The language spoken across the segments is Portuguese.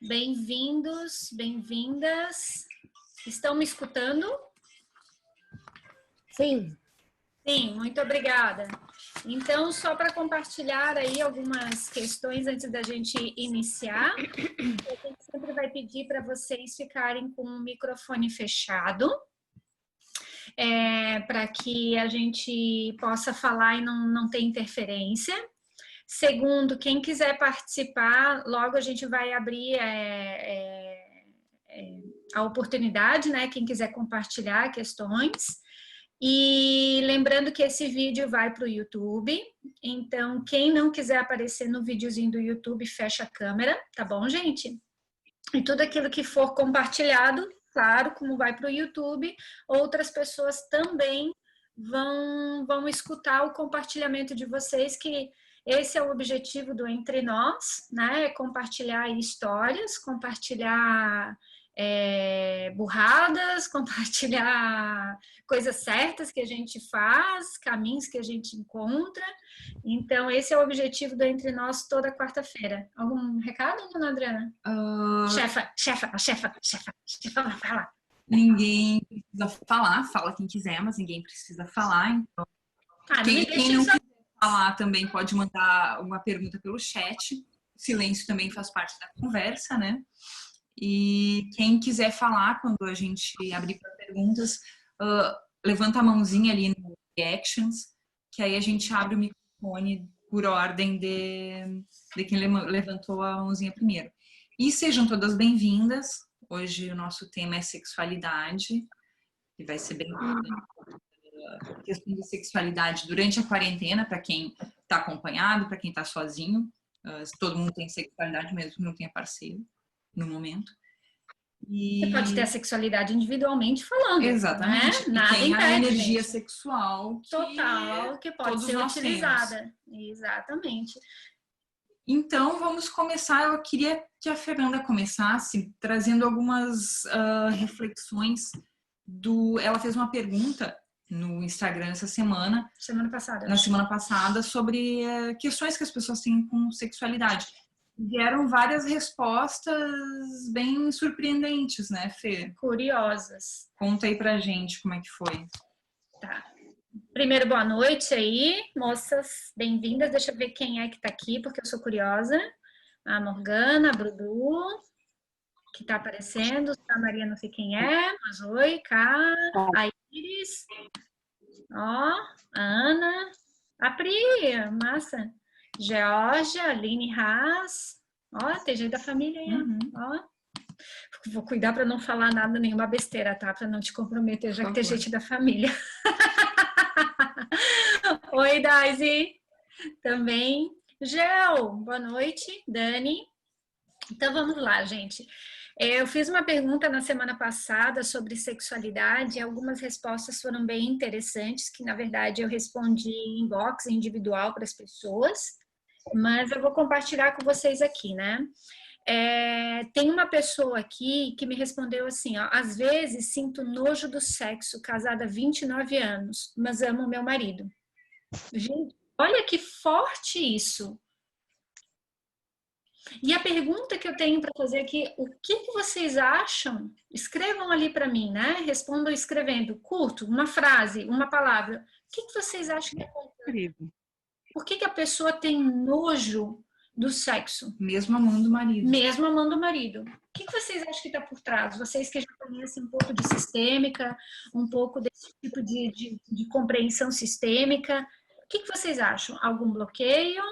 Bem-vindos, bem-vindas. Estão me escutando? Sim. Sim, muito obrigada. Então, só para compartilhar aí algumas questões antes da gente iniciar, a gente sempre vai pedir para vocês ficarem com o microfone fechado, para que a gente possa falar e não ter interferência. Segundo, quem quiser participar, logo a gente vai abrir a oportunidade, né? Quem quiser compartilhar questões. E lembrando que esse vídeo vai para o YouTube, então quem não quiser aparecer no videozinho do YouTube, fecha a câmera, tá bom, gente? E tudo aquilo que for compartilhado, claro, como vai para o YouTube, outras pessoas também vão escutar o compartilhamento de vocês, que esse é o objetivo do Entre Nós, né? É compartilhar histórias, compartilhar burradas, compartilhar coisas certas que a gente faz, caminhos que a gente encontra. Então, esse é o objetivo do Entre Nós toda quarta-feira. Algum recado, dona Adriana? Chefa, vai falar. Ninguém precisa falar, fala quem quiser, mas ninguém precisa falar. Então, quem não quiser falar também pode mandar uma pergunta pelo chat. O silêncio também faz parte da conversa, né? E quem quiser falar, quando a gente abrir para perguntas, levanta a mãozinha ali no Reactions, que aí a gente abre o microfone por ordem de quem levantou a mãozinha primeiro. E sejam todas bem-vindas. Hoje o nosso tema é sexualidade, e vai ser bem a questão da sexualidade durante a quarentena, para quem está acompanhado, para quem está sozinho. Todo mundo tem sexualidade, mesmo que não tenha parceiro no momento. Você pode ter a sexualidade individualmente falando. Exatamente. Né? Nada tem impede, a energia gente. sexual total, que pode ser utilizada. Exatamente. Então, vamos começar. Eu queria que a Fernanda começasse trazendo algumas reflexões Ela fez uma pergunta no Instagram essa semana. Na semana passada, sobre questões que as pessoas têm com sexualidade. Vieram várias respostas bem surpreendentes, né, Fê? Curiosas. Conta aí pra gente como é que foi. Tá. Primeiro, boa noite aí, moças, bem-vindas. Deixa eu ver quem é que tá aqui, porque eu sou curiosa. A Morgana, a Brudu, que tá aparecendo. A Maria, não sei quem é, mas oi, Cá, a Iris, ó, a Ana, a Pri, massa. Georgia, Aline Haas, ó, tem gente da família aí, ó. Vou cuidar para não falar nada, nenhuma besteira, tá? Para não te comprometer, já que tem gente da família. Oi, Daisy, também. Gel, boa noite. Dani. Então, vamos lá, gente. Eu fiz uma pergunta na semana passada sobre sexualidade e algumas respostas foram bem interessantes, que, na verdade, eu respondi em inbox, individual para as pessoas, mas eu vou compartilhar com vocês aqui, né? Tem uma pessoa aqui que me respondeu assim, ó, às vezes sinto nojo do sexo, casada há 29 anos, mas amo meu marido. Gente, olha que forte isso. E a pergunta que eu tenho para fazer aqui, o que vocês acham? Escrevam ali para mim, né? Respondam escrevendo, curto, uma frase, uma palavra. O que vocês acham que acontece? Por que a pessoa tem nojo do sexo? Mesmo amando o marido. Mesmo amando o marido. O que vocês acham que está por trás? Vocês que já conhecem um pouco de sistêmica, um pouco desse tipo de compreensão sistêmica, o que vocês acham? Algum bloqueio?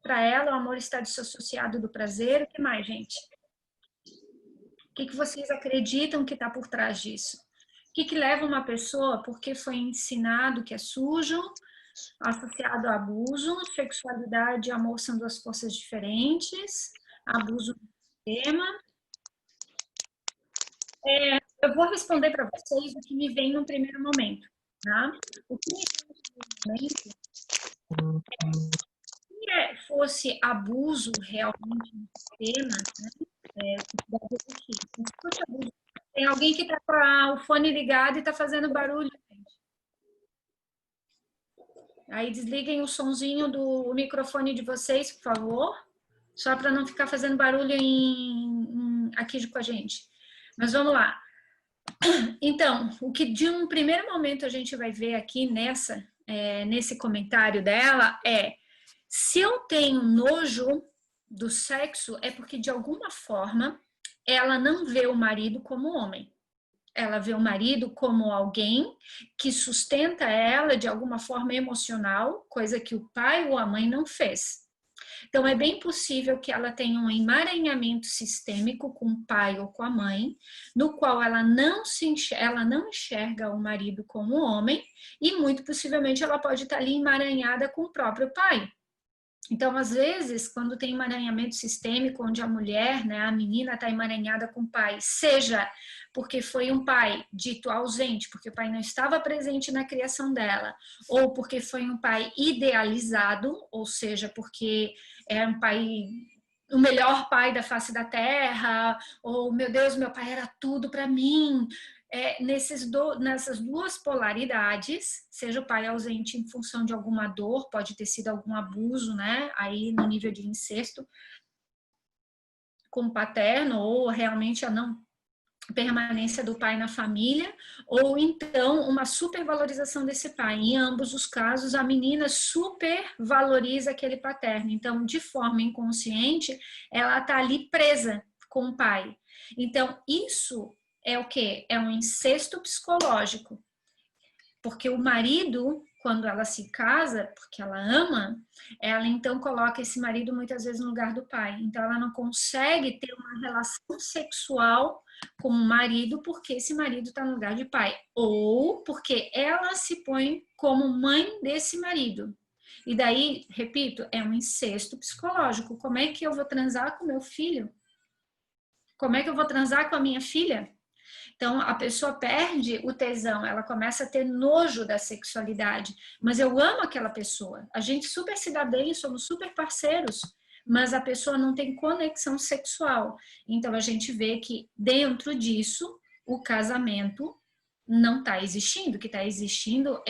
Para ela, o amor está dissociado do prazer. O que mais, gente? O que vocês acreditam que está por trás disso? O que leva uma pessoa, porque foi ensinado que é sujo, associado a abuso, sexualidade e amor são duas forças diferentes, abuso do sistema. Eu vou responder para vocês o que me vem no primeiro momento, tá? O que me vem no primeiro momento é se fosse abuso realmente no sistema, né? Se fosse abuso, tem alguém que está com o fone ligado e está fazendo barulho, gente. Aí desliguem o sonzinho do microfone de vocês, por favor, só para não ficar fazendo barulho aqui com a gente. Mas vamos lá. Então, o que de um primeiro momento a gente vai ver aqui nesse comentário dela é: se eu tenho nojo do sexo, é porque de alguma forma ela não vê o marido como homem. Ela vê o marido como alguém que sustenta ela de alguma forma emocional, coisa que o pai ou a mãe não fez. Então, é bem possível que ela tenha um emaranhamento sistêmico com o pai ou com a mãe, no qual ela não enxerga o marido como homem, e muito possivelmente ela pode estar ali emaranhada com o próprio pai. Então, às vezes, quando tem emaranhamento sistêmico, onde a mulher, né, a menina está emaranhada com o pai, seja porque foi um pai dito ausente, porque o pai não estava presente na criação dela, ou porque foi um pai idealizado, ou seja, porque é um pai, o melhor pai da face da terra, ou, meu Deus, meu pai era tudo para mim. Nessas duas polaridades, seja o pai ausente em função de alguma dor, pode ter sido algum abuso, né? Aí no nível de incesto com o paterno, ou realmente a não permanência do pai na família, ou então uma supervalorização desse pai. Em ambos os casos, a menina supervaloriza aquele paterno. Então, de forma inconsciente, ela está ali presa com o pai. Então, isso é o quê? É um incesto psicológico. Porque o marido, quando ela se casa, porque ela ama, ela então coloca esse marido muitas vezes no lugar do pai. Então ela não consegue ter uma relação sexual com o marido porque esse marido está no lugar de pai. Ou porque ela se põe como mãe desse marido. E daí, repito, é um incesto psicológico. Como é que eu vou transar com meu filho? Como é que eu vou transar com a minha filha? Então, a pessoa perde o tesão, ela começa a ter nojo da sexualidade. Mas eu amo aquela pessoa. A gente super se dá bem, somos super parceiros, mas a pessoa não tem conexão sexual. Então, a gente vê que dentro disso, o casamento não está existindo. O que está existindo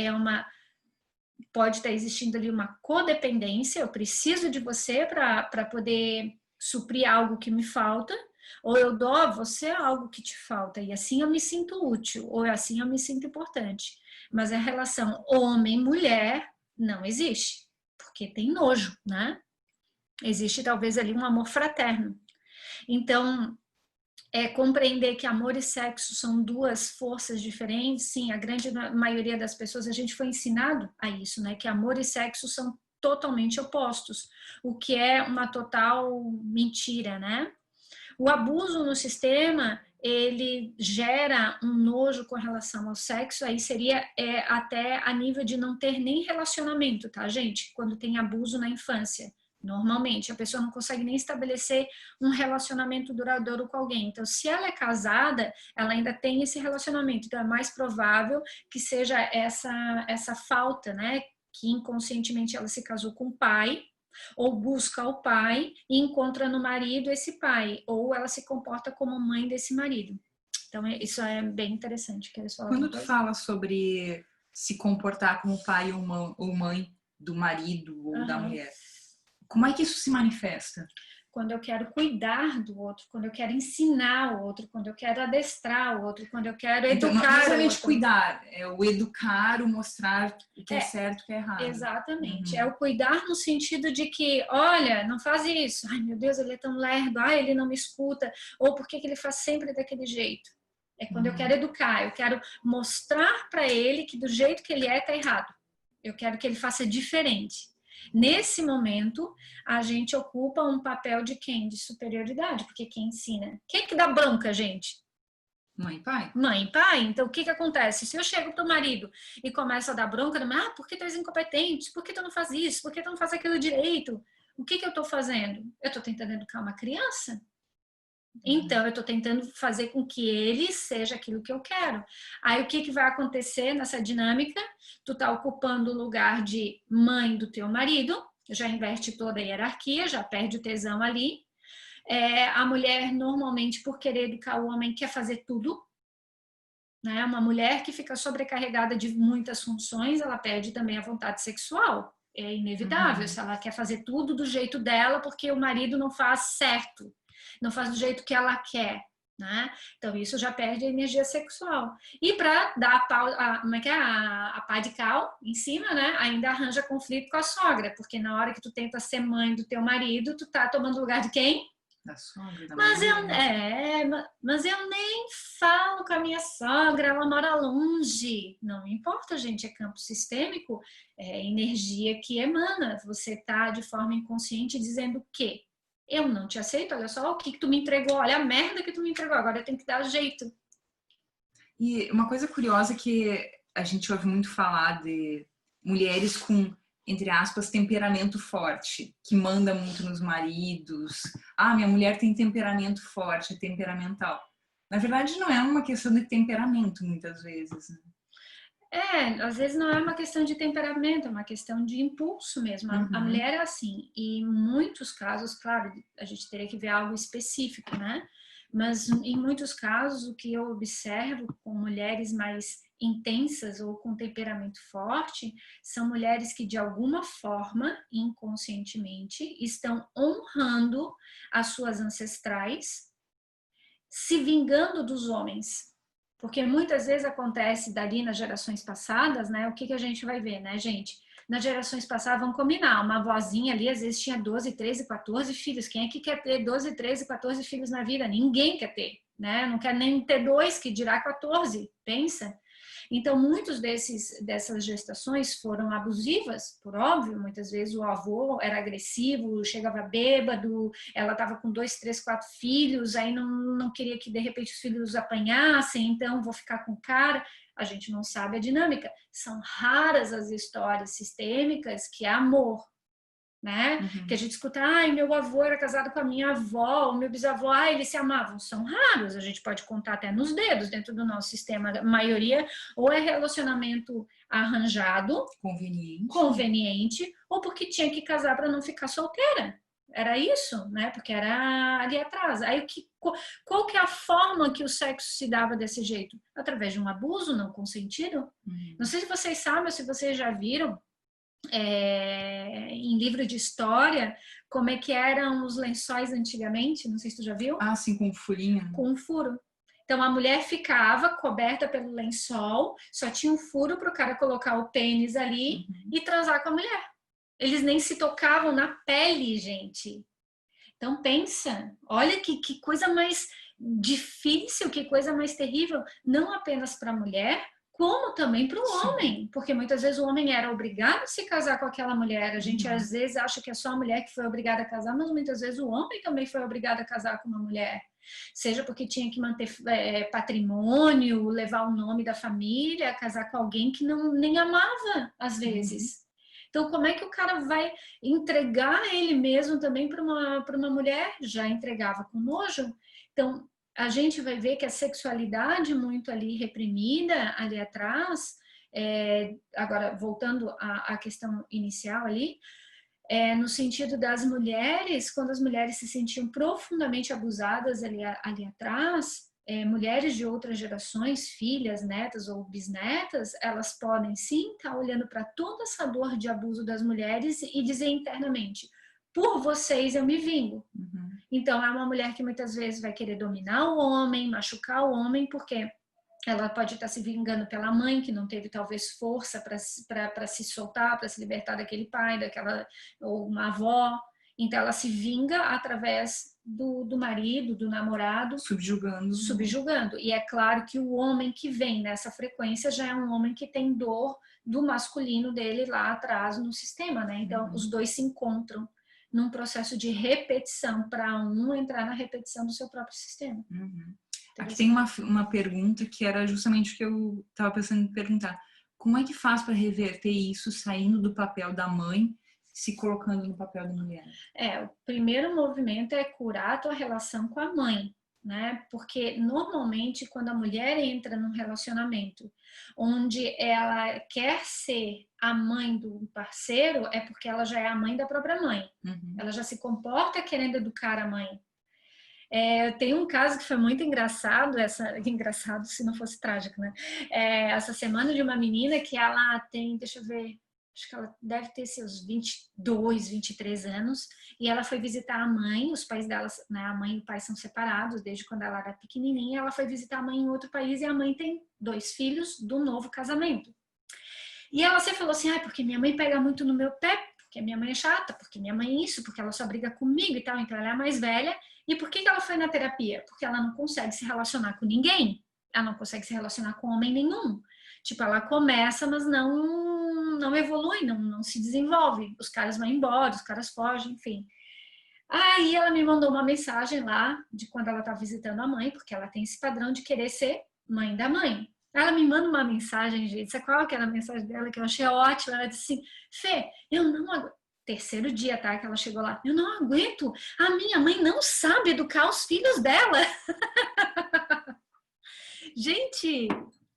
pode estar existindo ali uma codependência. Eu preciso de você para poder suprir algo que me falta. Ou eu dou a você algo que te falta e assim eu me sinto útil, ou assim eu me sinto importante. Mas a relação homem-mulher não existe, porque tem nojo, né? Existe talvez ali um amor fraterno. Então, compreender que amor e sexo são duas forças diferentes, sim, a grande maioria das pessoas, a gente foi ensinado a isso, né? Que amor e sexo são totalmente opostos, o que é uma total mentira, né? O abuso no sistema, ele gera um nojo com relação ao sexo, aí seria até a nível de não ter nem relacionamento, tá, gente? Quando tem abuso na infância. Normalmente, a pessoa não consegue nem estabelecer um relacionamento duradouro com alguém. Então, se ela é casada, ela ainda tem esse relacionamento. Então, é mais provável que seja essa falta, né? Que inconscientemente ela se casou com o pai, ou busca o pai e encontra no marido esse pai, ou ela se comporta como mãe desse marido. Então, isso é bem interessante. Quando tu fala sobre se comportar como pai ou mãe do marido ou da mulher, como é que isso se manifesta? Quando eu quero cuidar do outro, quando eu quero ensinar o outro, quando eu quero adestrar o outro, quando eu quero educar então, não é somente outro. Cuidar, é o educar, o mostrar o que é certo e o que é errado. Exatamente. É o cuidar no sentido de que, olha, não faz isso. Ai, meu Deus, ele é tão lerdo. Ai, ele não me escuta. Ou por que ele faz sempre daquele jeito? É quando eu quero educar, eu quero mostrar para ele que do jeito que ele tá errado. Eu quero que ele faça diferente. Nesse momento, a gente ocupa um papel de quem? De superioridade, porque quem ensina? Quem que dá bronca, gente? Mãe e pai. Mãe e pai. Então, o que acontece? Se eu chego pro marido e começo a dar bronca, por que tu és incompetente? Por que tu não faz isso? Por que tu não faz aquilo direito? O que eu estou fazendo? Eu estou tentando educar uma criança. Então, eu estou tentando fazer com que ele seja aquilo que eu quero. Aí, o que vai acontecer nessa dinâmica? Tu tá ocupando o lugar de mãe do teu marido, já inverte toda a hierarquia, já perde o tesão ali. A mulher, normalmente, por querer educar o homem, quer fazer tudo. Né? Uma mulher que fica sobrecarregada de muitas funções, ela perde também a vontade sexual. É inevitável, se ela quer fazer tudo do jeito dela, porque o marido não faz certo. não faz do jeito que ela quer, né? Então isso já perde a energia sexual. E para dar como é que é? A pá de cal em cima, né? Ainda arranja conflito com a sogra, porque na hora que tu tenta ser mãe do teu marido, tu tá tomando lugar de quem? Da sogra, da Mas Maria. mas eu nem falo com a minha sogra, ela mora longe. Não importa, gente, é campo sistêmico, é energia que emana. Você tá de forma inconsciente dizendo o quê? Eu não te aceito, olha só o que tu me entregou, olha a merda que tu me entregou, agora eu tenho que dar jeito. E uma coisa curiosa que a gente ouve muito falar de mulheres com, entre aspas, temperamento forte, que manda muito nos maridos. Ah, minha mulher tem temperamento forte, é temperamental. Na verdade, não é uma questão de temperamento, muitas vezes, né? Às vezes não é uma questão de temperamento, é uma questão de impulso mesmo. A mulher é assim, e em muitos casos, claro, a gente teria que ver algo específico, né? Mas em muitos casos, o que eu observo com mulheres mais intensas ou com temperamento forte são mulheres que, de alguma forma, inconscientemente, estão honrando as suas ancestrais, se vingando dos homens. Porque muitas vezes acontece dali nas gerações passadas, né? O que a gente vai ver, né, gente? Nas gerações passadas, vamos combinar, uma avózinha ali às vezes tinha 12, 13, 14 filhos. Quem é que quer ter 12, 13, 14 filhos na vida? Ninguém quer ter, né? Não quer nem ter 2, que dirá 14, pensa. Então, muitos dessas gestações foram abusivas, por óbvio. Muitas vezes o avô era agressivo, chegava bêbado, ela estava com 2, 3, 4 filhos, aí não queria que de repente os filhos apanhassem, então vou ficar com o cara. A gente não sabe a dinâmica. São raras as histórias sistêmicas que é amor, né? Que a gente escuta, ai, meu avô era casado com a minha avó, o meu bisavô, ai, eles se amavam. São raros, a gente pode contar até nos dedos dentro do nosso sistema. A maioria ou é relacionamento arranjado, conveniente, ou porque tinha que casar para não ficar solteira. Era isso, né? Porque era ali atrás. Aí qual que é a forma que o sexo se dava desse jeito? Através de um abuso não consentido? Não sei se vocês sabem ou se vocês já viram em livro de história, como é que eram os lençóis antigamente, não sei se tu já viu. Ah, sim, com um furinho. Com um furo. Então a mulher ficava coberta pelo lençol, só tinha um furo para o cara colocar o pênis ali e transar com a mulher. Eles nem se tocavam na pele, gente. Então pensa, olha que coisa mais difícil, que coisa mais terrível, não apenas para a mulher, como também para o homem, porque muitas vezes o homem era obrigado a se casar com aquela mulher. A gente às vezes acha que é só a mulher que foi obrigada a casar, mas muitas vezes o homem também foi obrigado a casar com uma mulher. Seja porque tinha que manter patrimônio, levar o nome da família, casar com alguém que nem amava, às vezes. Então, como é que o cara vai entregar ele mesmo também para uma mulher? Já entregava com nojo. Então, a gente vai ver que a sexualidade muito ali reprimida, ali atrás, agora voltando à questão inicial ali, no sentido das mulheres, quando as mulheres se sentiam profundamente abusadas ali atrás, mulheres de outras gerações, filhas, netas ou bisnetas, elas podem sim estar olhando para toda essa dor de abuso das mulheres e dizer internamente, por vocês eu me vingo. Então, é uma mulher que muitas vezes vai querer dominar o homem, machucar o homem, porque ela pode estar se vingando pela mãe, que não teve talvez força para se soltar, para se libertar daquele pai, ou uma avó. Então, ela se vinga através do marido, do namorado. Subjugando. E é claro que o homem que vem nessa frequência já é um homem que tem dor do masculino dele lá atrás no sistema, né? Então, os dois se encontram num processo de repetição, para um entrar na repetição do seu próprio sistema. Aqui tem uma pergunta que era justamente o que eu estava pensando em perguntar. Como é que faz para reverter isso, saindo do papel da mãe, se colocando no papel da mulher? O primeiro movimento é curar a tua relação com a mãe, né? Porque normalmente quando a mulher entra num relacionamento onde ela quer ser a mãe do parceiro, é porque ela já é a mãe da própria mãe. Ela já se comporta querendo educar a mãe. Tem um caso que foi muito engraçado, engraçado se não fosse trágico, né? Essa semana, de uma menina que ela tem, deixa eu ver, acho que ela deve ter seus 22, 23 anos, e ela foi visitar a mãe, os pais dela, né, a mãe e o pai são separados desde quando ela era pequenininha, ela foi visitar a mãe em outro país e a mãe tem 2 filhos do novo casamento. E ela sempre falou assim, porque minha mãe pega muito no meu pé, porque minha mãe é chata, porque minha mãe é isso, porque ela só briga comigo e tal, então ela é a mais velha. E por que ela foi na terapia? Porque ela não consegue se relacionar com ninguém, ela não consegue se relacionar com homem nenhum. Tipo, ela começa, mas não evolui, não se desenvolve. Os caras vão embora, os caras fogem, enfim. Aí ela me mandou uma mensagem lá de quando ela tá visitando a mãe, porque ela tem esse padrão de querer ser mãe da mãe. Ela me manda uma mensagem, gente, sabe qual que era a mensagem dela que eu achei ótima? Ela disse assim, Fê, eu não aguento. Terceiro dia, tá, que ela chegou lá. Eu não aguento, a minha mãe não sabe educar os filhos dela. Gente,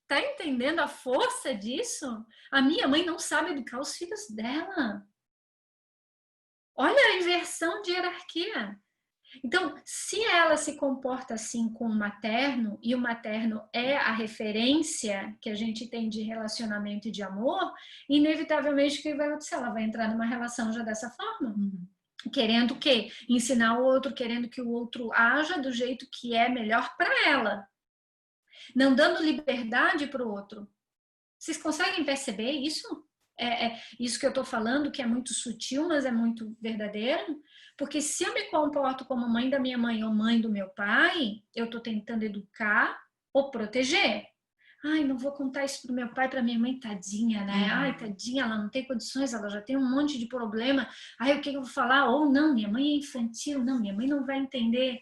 tá entendendo a força disso? A minha mãe não sabe educar os filhos dela. Olha a inversão de hierarquia. Então, se ela se comporta assim com o materno, e o materno é a referência que a gente tem de relacionamento e de amor, inevitavelmente o que vai acontecer? Ela vai entrar numa relação já dessa forma. Querendo o quê? Ensinar o outro, querendo que o outro haja do jeito que é melhor para ela. Não dando liberdade para o outro. Vocês conseguem perceber isso? Isso que eu estou falando, que é muito sutil, mas é muito verdadeiro. Porque se eu me comporto como mãe da minha mãe ou mãe do meu pai, eu estou tentando educar ou proteger. Ai, não vou contar isso pro meu pai, pra minha mãe, tadinha, né? Ai, tadinha, ela não tem condições, ela já tem um monte de problema. Ai, o que eu vou falar? Ou não, minha mãe é infantil, não, minha mãe não vai entender.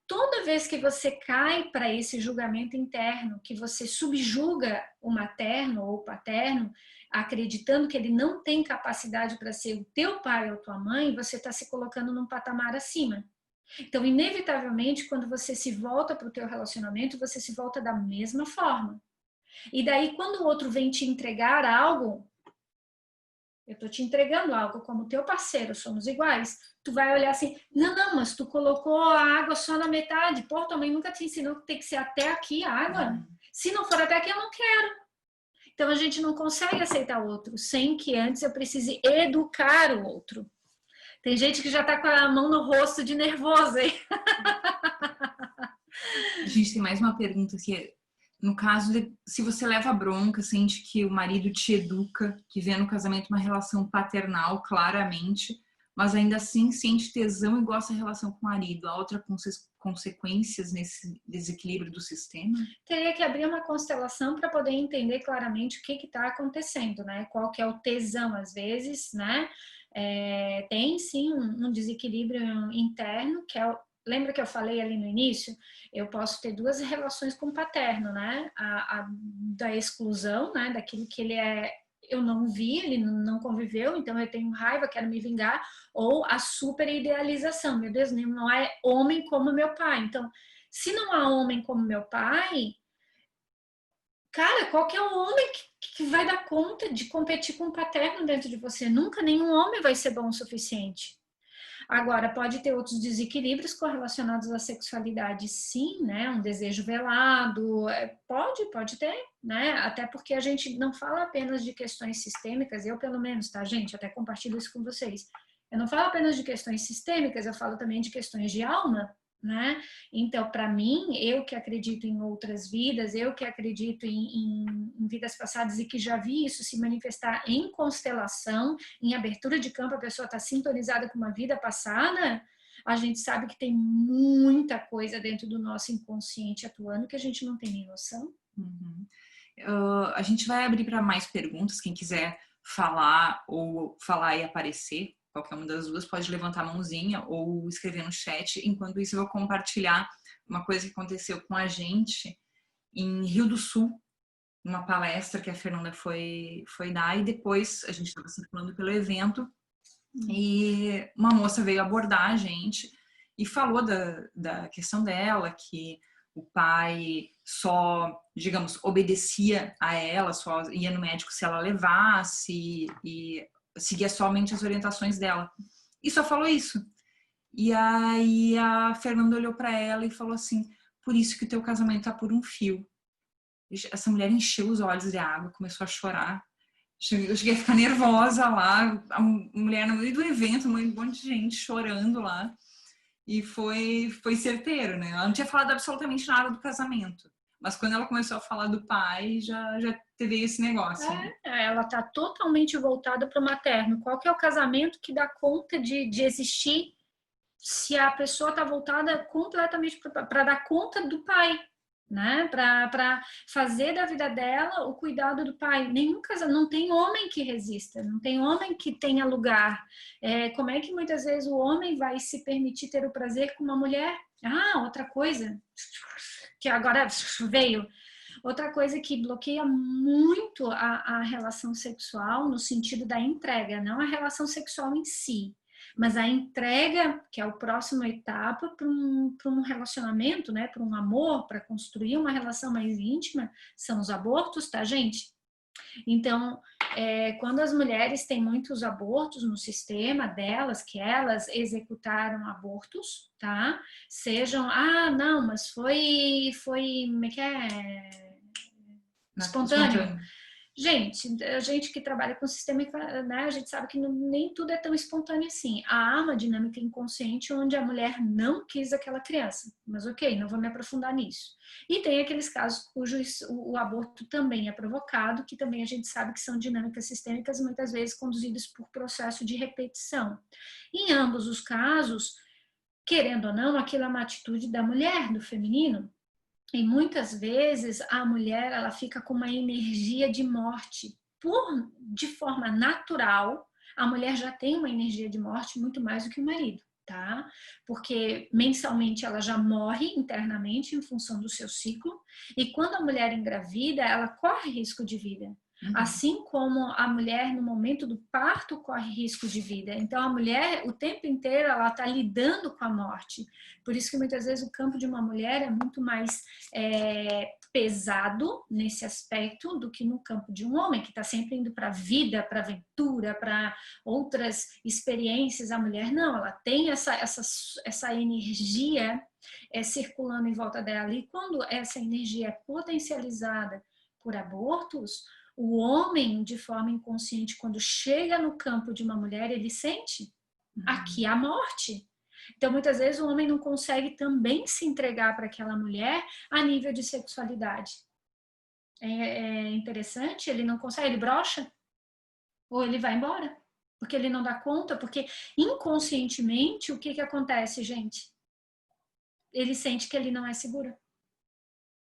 Toda vez que você cai para esse julgamento interno, que você subjuga o materno ou o paterno, acreditando que ele não tem capacidade para ser o teu pai ou tua mãe, você está se colocando num patamar acima. Então, inevitavelmente, quando você se volta para o teu relacionamento, você se volta da mesma forma. E daí, quando o outro vem te entregar algo, eu tô te entregando algo como teu parceiro, somos iguais, tu vai olhar assim, não, mas tu colocou a água só na metade, pô, tua mãe nunca te ensinou que tem que ser até aqui a água. Se não for até aqui, eu não quero. Então, a gente não consegue aceitar o outro sem que antes eu precise educar o outro. Tem gente que já tá com a mão no rosto de nervoso aí. A gente tem mais uma pergunta aqui. No caso de, se você leva bronca, sente que o marido te educa, que vê no casamento uma relação paternal, claramente, mas ainda assim sente tesão e gosta da relação com o marido, há outras consequências nesse desequilíbrio do sistema? Teria que abrir uma constelação para poder entender claramente o que está acontecendo, né? Qual que é o tesão, às vezes, né? Tem sim um desequilíbrio interno, que é lembra que eu falei ali no início? Eu posso ter duas relações com o paterno, né? A da exclusão, né? Daquilo que ele eu não vi, ele não conviveu, então eu tenho raiva, quero me vingar, ou a super idealização, meu Deus, não é homem como meu pai. Então, se não há homem como meu pai, cara, qual que é o homem que vai dar conta de competir com o paterno dentro de você? Nunca nenhum homem vai ser bom o suficiente. Agora, pode ter outros desequilíbrios correlacionados à sexualidade, sim, né? Um desejo velado, pode ter, né? Até porque a gente não fala apenas de questões sistêmicas, eu pelo menos, tá, gente? Até compartilho isso com vocês. Eu não falo apenas de questões sistêmicas, eu falo também de questões de alma, né? Então, para mim, eu que acredito em outras vidas, eu que acredito em vidas passadas e que já vi isso se manifestar em constelação, em abertura de campo, a pessoa está sintonizada com uma vida passada, a gente sabe que tem muita coisa dentro do nosso inconsciente atuando que a gente não tem nem noção. A gente vai abrir para mais perguntas, quem quiser falar ou falar e aparecer, qualquer uma das duas pode levantar a mãozinha ou escrever no chat. Enquanto isso, eu vou compartilhar uma coisa que aconteceu com a gente em Rio do Sul, uma palestra que a Fernanda foi dar, e depois a gente estava circulando pelo evento e uma moça veio abordar a gente e falou da questão dela, que o pai só, digamos, obedecia a ela, só ia no médico se ela levasse e seguia somente as orientações dela. E só falou isso. E aí a Fernanda olhou para ela e falou assim, por isso que o teu casamento tá por um fio. Essa mulher encheu os olhos de água, começou a chorar. Eu cheguei a ficar nervosa lá, a mulher no meio do evento, um monte de gente chorando lá. E foi certeiro, né? Ela não tinha falado absolutamente nada do casamento. Mas quando ela começou a falar do pai, já teve esse negócio. Né? Ela tá totalmente voltada para o materno. Qual que é o casamento que dá conta de existir se a pessoa está voltada completamente para dar conta do pai, né? Para fazer da vida dela o cuidado do pai. Nenhum casamento, não tem homem que resista, não tem homem que tenha lugar. Como é que muitas vezes o homem vai se permitir ter o prazer com uma mulher? Outra coisa que agora veio. Outra coisa que bloqueia muito a relação sexual no sentido da entrega, não a relação sexual em si, mas a entrega, que é a próxima etapa para um relacionamento, né, para um amor, para construir uma relação mais íntima, são os abortos, tá, gente? Então, quando as mulheres têm muitos abortos no sistema delas, que elas executaram abortos, tá? Sejam, não, mas foi, como é que é? Espontâneo. Gente, a gente que trabalha com sistema, né, a gente sabe que nem tudo é tão espontâneo assim. Há uma dinâmica inconsciente onde a mulher não quis aquela criança. Mas ok, não vou me aprofundar nisso. E tem aqueles casos cujo o aborto também é provocado, que também a gente sabe que são dinâmicas sistêmicas, muitas vezes conduzidas por processo de repetição. Em ambos os casos, querendo ou não, aquilo é uma atitude da mulher, do feminino. E muitas vezes a mulher ela fica com uma energia de morte. De forma natural, a mulher já tem uma energia de morte muito mais do que o marido, tá? Porque mensalmente ela já morre internamente em função do seu ciclo. E quando a mulher engravida, ela corre risco de vida. Assim como a mulher no momento do parto corre risco de vida. Então a mulher o tempo inteiro ela está lidando com a morte. Por isso que muitas vezes o campo de uma mulher é muito mais pesado nesse aspecto do que no campo de um homem, que está sempre indo para a vida, para a aventura, para outras experiências. A mulher não, ela tem essa energia circulando em volta dela. E quando essa energia é potencializada por abortos, o homem, de forma inconsciente, quando chega no campo de uma mulher, ele sente aqui a morte. Então, muitas vezes, o homem não consegue também se entregar para aquela mulher a nível de sexualidade. É interessante, ele não consegue, ele brocha, ou ele vai embora, porque ele não dá conta, porque inconscientemente, o que acontece, gente? Ele sente que ele não é seguro.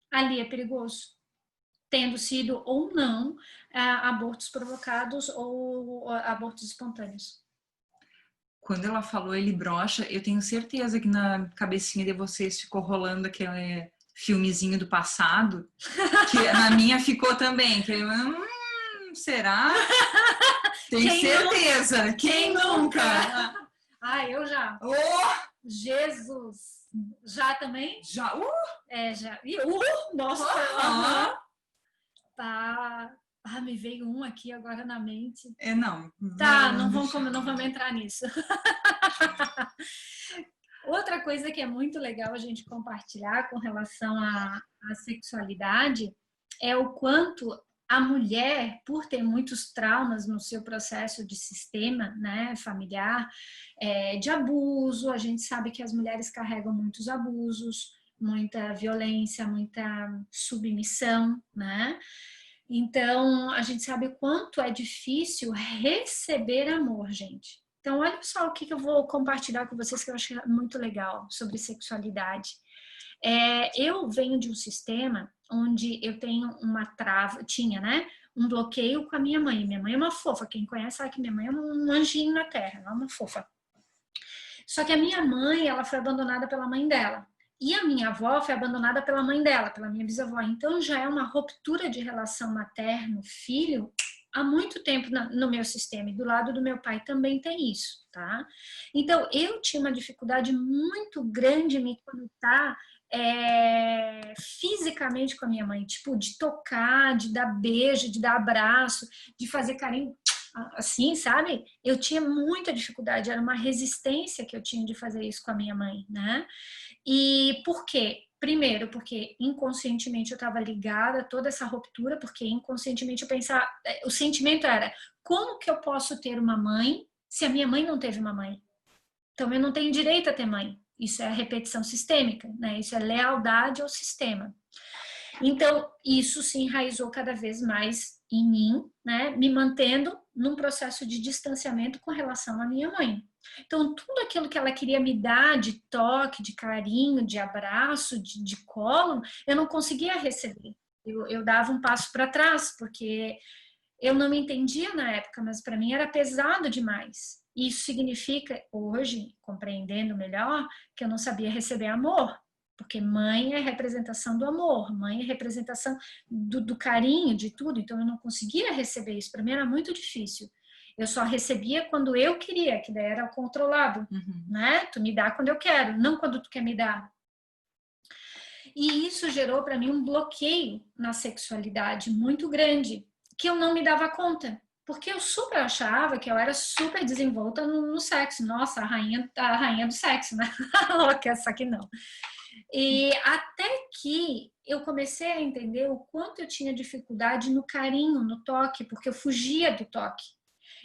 Ali é perigoso. Tendo sido ou não abortos provocados ou abortos espontâneos. Quando ela falou ele brocha, eu tenho certeza que na cabecinha de vocês ficou rolando aquele filmezinho do passado, que na minha ficou também, que será? Tenho certeza. Nunca? Quem nunca? Eu já. Jesus! Já também? Já. Já. Nossa! Tá. Me veio um aqui agora na mente. Não. Tá, não vamos entrar nisso. Outra coisa que é muito legal a gente compartilhar com relação à sexualidade é o quanto a mulher, por ter muitos traumas no seu processo de sistema, né, familiar, de abuso, a gente sabe que as mulheres carregam muitos abusos, muita violência, muita submissão, né? Então, a gente sabe o quanto é difícil receber amor, gente. Então, olha só o que eu vou compartilhar com vocês que eu acho muito legal sobre sexualidade. Eu venho de um sistema onde eu tenho uma trava, né? Um bloqueio com a minha mãe. Minha mãe é uma fofa. Quem conhece sabe que minha mãe é um anjinho na terra, ela é uma fofa. Só que a minha mãe, ela foi abandonada pela mãe dela. E a minha avó foi abandonada pela mãe dela, pela minha bisavó. Então já é uma ruptura de relação materno-filho há muito tempo no meu sistema. E do lado do meu pai também tem isso, tá? Então eu tinha uma dificuldade muito grande em me conectar fisicamente com a minha mãe. Tipo, de tocar, de dar beijo, de dar abraço, de fazer carinho. Assim, sabe? Eu tinha muita dificuldade, era uma resistência que eu tinha de fazer isso com a minha mãe, né? E por quê? Primeiro, porque inconscientemente eu estava ligada a toda essa ruptura, porque inconscientemente eu pensava, o sentimento era, como que eu posso ter uma mãe se a minha mãe não teve uma mãe? Então eu não tenho direito a ter mãe. Isso é a repetição sistêmica, né? Isso é lealdade ao sistema. Então, isso se enraizou cada vez mais em mim, né? Me mantendo num processo de distanciamento com relação à minha mãe. Então, tudo aquilo que ela queria me dar de toque, de carinho, de abraço, de colo, eu não conseguia receber. Eu dava um passo para trás, porque eu não me entendia na época, mas para mim era pesado demais. Isso significa, hoje, compreendendo melhor, que eu não sabia receber amor. Porque mãe é representação do amor, mãe é representação do carinho, de tudo. Então eu não conseguia receber isso. Para mim era muito difícil. Eu só recebia quando eu queria, que daí era o controlado, né? Tu me dá quando eu quero, não quando tu quer me dar. E isso gerou para mim um bloqueio na sexualidade muito grande, que eu não me dava conta. Porque eu super achava que eu era super desenvolta no sexo. Nossa, a rainha do sexo, né? Louca, essa aqui não. E até que eu comecei a entender o quanto eu tinha dificuldade no carinho, no toque, porque eu fugia do toque.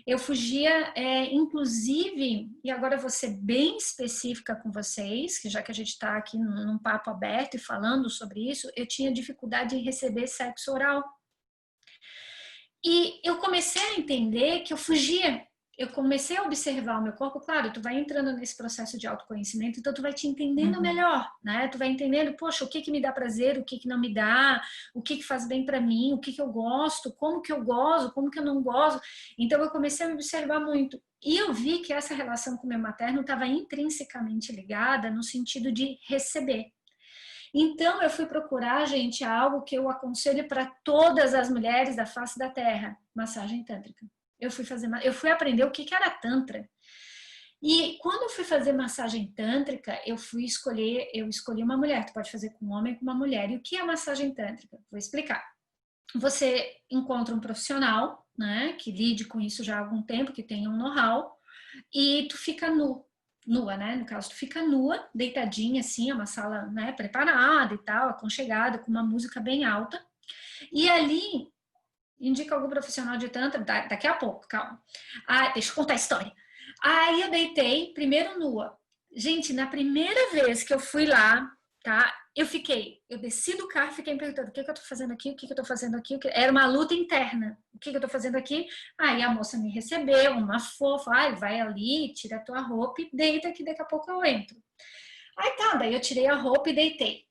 Eu fugia, inclusive, e agora eu vou ser bem específica com vocês, que já que a gente está aqui num papo aberto e falando sobre isso, eu tinha dificuldade em receber sexo oral. E eu comecei a entender que eu fugia. Eu comecei a observar o meu corpo, claro, tu vai entrando nesse processo de autoconhecimento, então tu vai te entendendo melhor, né? Tu vai entendendo, poxa, o que que me dá prazer, o que que não me dá, o que que faz bem para mim, o que que eu gosto, como que eu gozo, como que eu não gozo. Então eu comecei a me observar muito. E eu vi que essa relação com o meu materno estava intrinsecamente ligada no sentido de receber. Então eu fui procurar, gente, algo que eu aconselho para todas as mulheres da face da terra, massagem tântrica. Eu fui aprender o que era tantra. E quando eu fui fazer massagem tântrica, eu escolhi uma mulher. Tu pode fazer com um homem ou com uma mulher. E o que é massagem tântrica? Vou explicar. Você encontra um profissional, né, que lide com isso já há algum tempo, que tenha um know-how, e tu fica nua, né? No caso, tu fica nua, deitadinha assim, é uma sala, né, preparada e tal, aconchegada, com uma música bem alta. E ali indica algum profissional de tantra, daqui a pouco, calma. Deixa eu contar a história. Aí eu deitei, primeiro nua. Gente, na primeira vez que eu fui lá, tá? Eu desci do carro e fiquei me perguntando, o que eu tô fazendo aqui? O que eu tô fazendo aqui? Era uma luta interna. O que eu tô fazendo aqui? Aí a moça me recebeu, uma fofa, vai ali, tira a tua roupa e deita que daqui a pouco eu entro. Aí tá, daí eu tirei a roupa e deitei.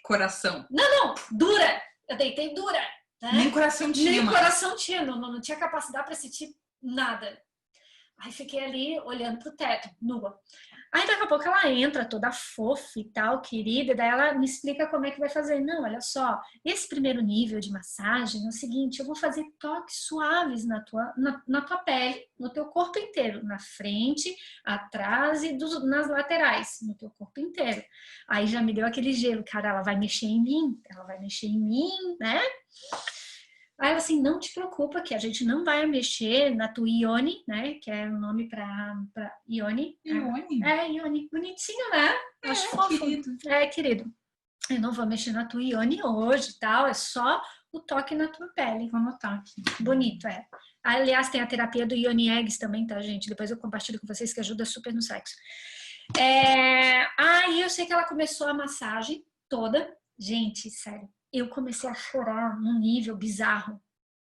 Coração. Não, dura. Eu deitei dura. Né? Nem coração tinha. Nem coração tinha, não tinha capacidade para sentir nada. Aí fiquei ali olhando pro teto, nua. Aí daqui a pouco ela entra toda fofa e tal, querida, e daí ela me explica como é que vai fazer. Não, olha só, esse primeiro nível de massagem é o seguinte, eu vou fazer toques suaves na tua pele, no teu corpo inteiro, na frente, atrás e nas laterais, no teu corpo inteiro. Aí já me deu aquele gelo, cara, ela vai mexer em mim, né? Aí eu assim, não te preocupa que a gente não vai mexer na tua Ione, né? Que é o nome para Ione. Ione? Ione. Bonitinho, né? Acho fofo. Querido. Querido. Eu não vou mexer na tua Ione hoje e tal, é só o toque na tua pele. Vou anotar aqui. Bonito, é. Aliás, tem a terapia do Ione Eggs também, tá, gente? Depois eu compartilho com vocês que ajuda super no sexo. Aí eu sei que ela começou a massagem toda. Gente, sério. Eu comecei a chorar num nível bizarro.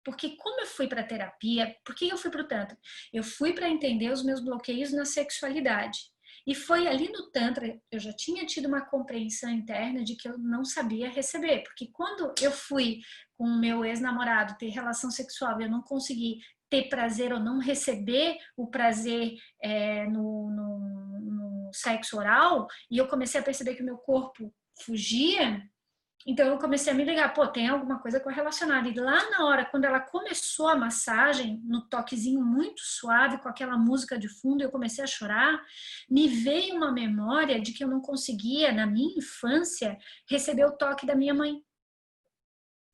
Porque como eu fui para terapia, por que eu fui para o Tantra? Eu fui para entender os meus bloqueios na sexualidade. E foi ali no Tantra, eu já tinha tido uma compreensão interna de que eu não sabia receber. Porque quando eu fui com o meu ex-namorado ter relação sexual e eu não consegui ter prazer ou não receber o prazer no sexo oral, e eu comecei a perceber que o meu corpo fugia, então eu comecei a me ligar, tem alguma coisa correlacionada. E lá na hora, quando ela começou a massagem, no toquezinho muito suave, com aquela música de fundo, eu comecei a chorar, me veio uma memória de que eu não conseguia, na minha infância, receber o toque da minha mãe.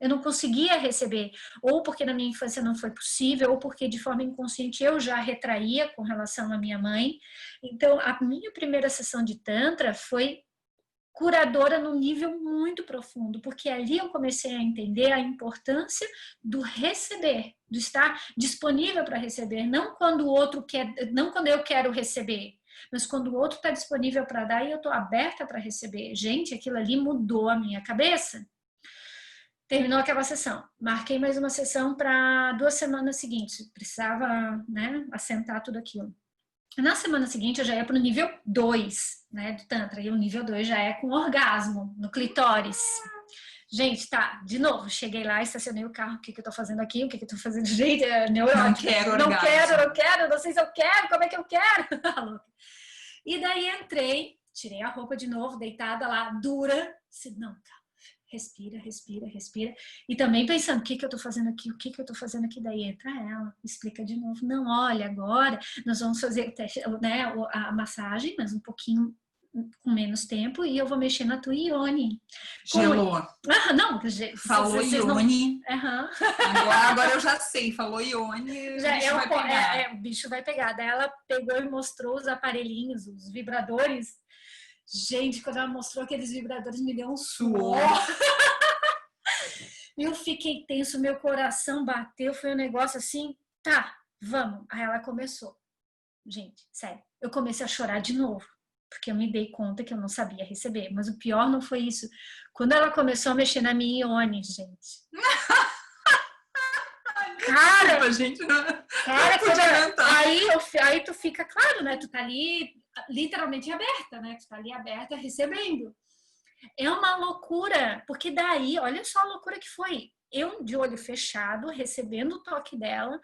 Eu não conseguia receber, ou porque na minha infância não foi possível, ou porque de forma inconsciente eu já retraía com relação à minha mãe. Então, a minha primeira sessão de Tantra foi curadora num nível muito profundo, porque ali eu comecei a entender a importância do receber, de estar disponível para receber, não quando o outro quer, não quando eu quero receber, mas quando o outro está disponível para dar e eu estou aberta para receber. Gente, aquilo ali mudou a minha cabeça. Terminou aquela sessão. Marquei mais uma sessão para 2 semanas seguintes. Precisava, né, assentar tudo aquilo. Na semana seguinte eu já ia para o nível 2, né, do Tantra. E o nível 2 já é com orgasmo no clitóris. Gente, tá, de novo, cheguei lá, estacionei o carro, o que eu tô fazendo aqui, o que eu tô fazendo? Gente, é neurótico. Não quero, não sei se eu quero, como é que eu quero? E daí entrei, tirei a roupa de novo, deitada lá, dura. Não, calma. Respira, respira, respira. E também pensando, o que eu tô fazendo aqui? O que eu tô fazendo aqui? Daí entra ela, explica de novo. Não, olha, agora nós vamos fazer o teste, né, a massagem, mas um pouquinho com menos tempo, e eu vou mexer na tua ione. Gelou. Não, falou ione. Não... Uhum. Agora eu já sei, falou ione, já o bicho vai pegar. O bicho vai pegar. Daí ela pegou e mostrou os aparelhinhos, os vibradores. Gente, quando ela mostrou aqueles vibradores, me deu um suor. Eu fiquei tenso, meu coração bateu, foi um negócio assim, tá, vamos. Aí ela começou. Gente, sério, eu comecei a chorar de novo, porque eu me dei conta que eu não sabia receber. Mas o pior não foi isso. Quando ela começou a mexer na minha ione, gente. Cara, gente, não aí tu fica, claro, né? Tu tá ali literalmente aberta, né? Tu tá ali aberta recebendo. É uma loucura, porque daí, olha só a loucura que foi. Eu, de olho fechado, recebendo o toque dela,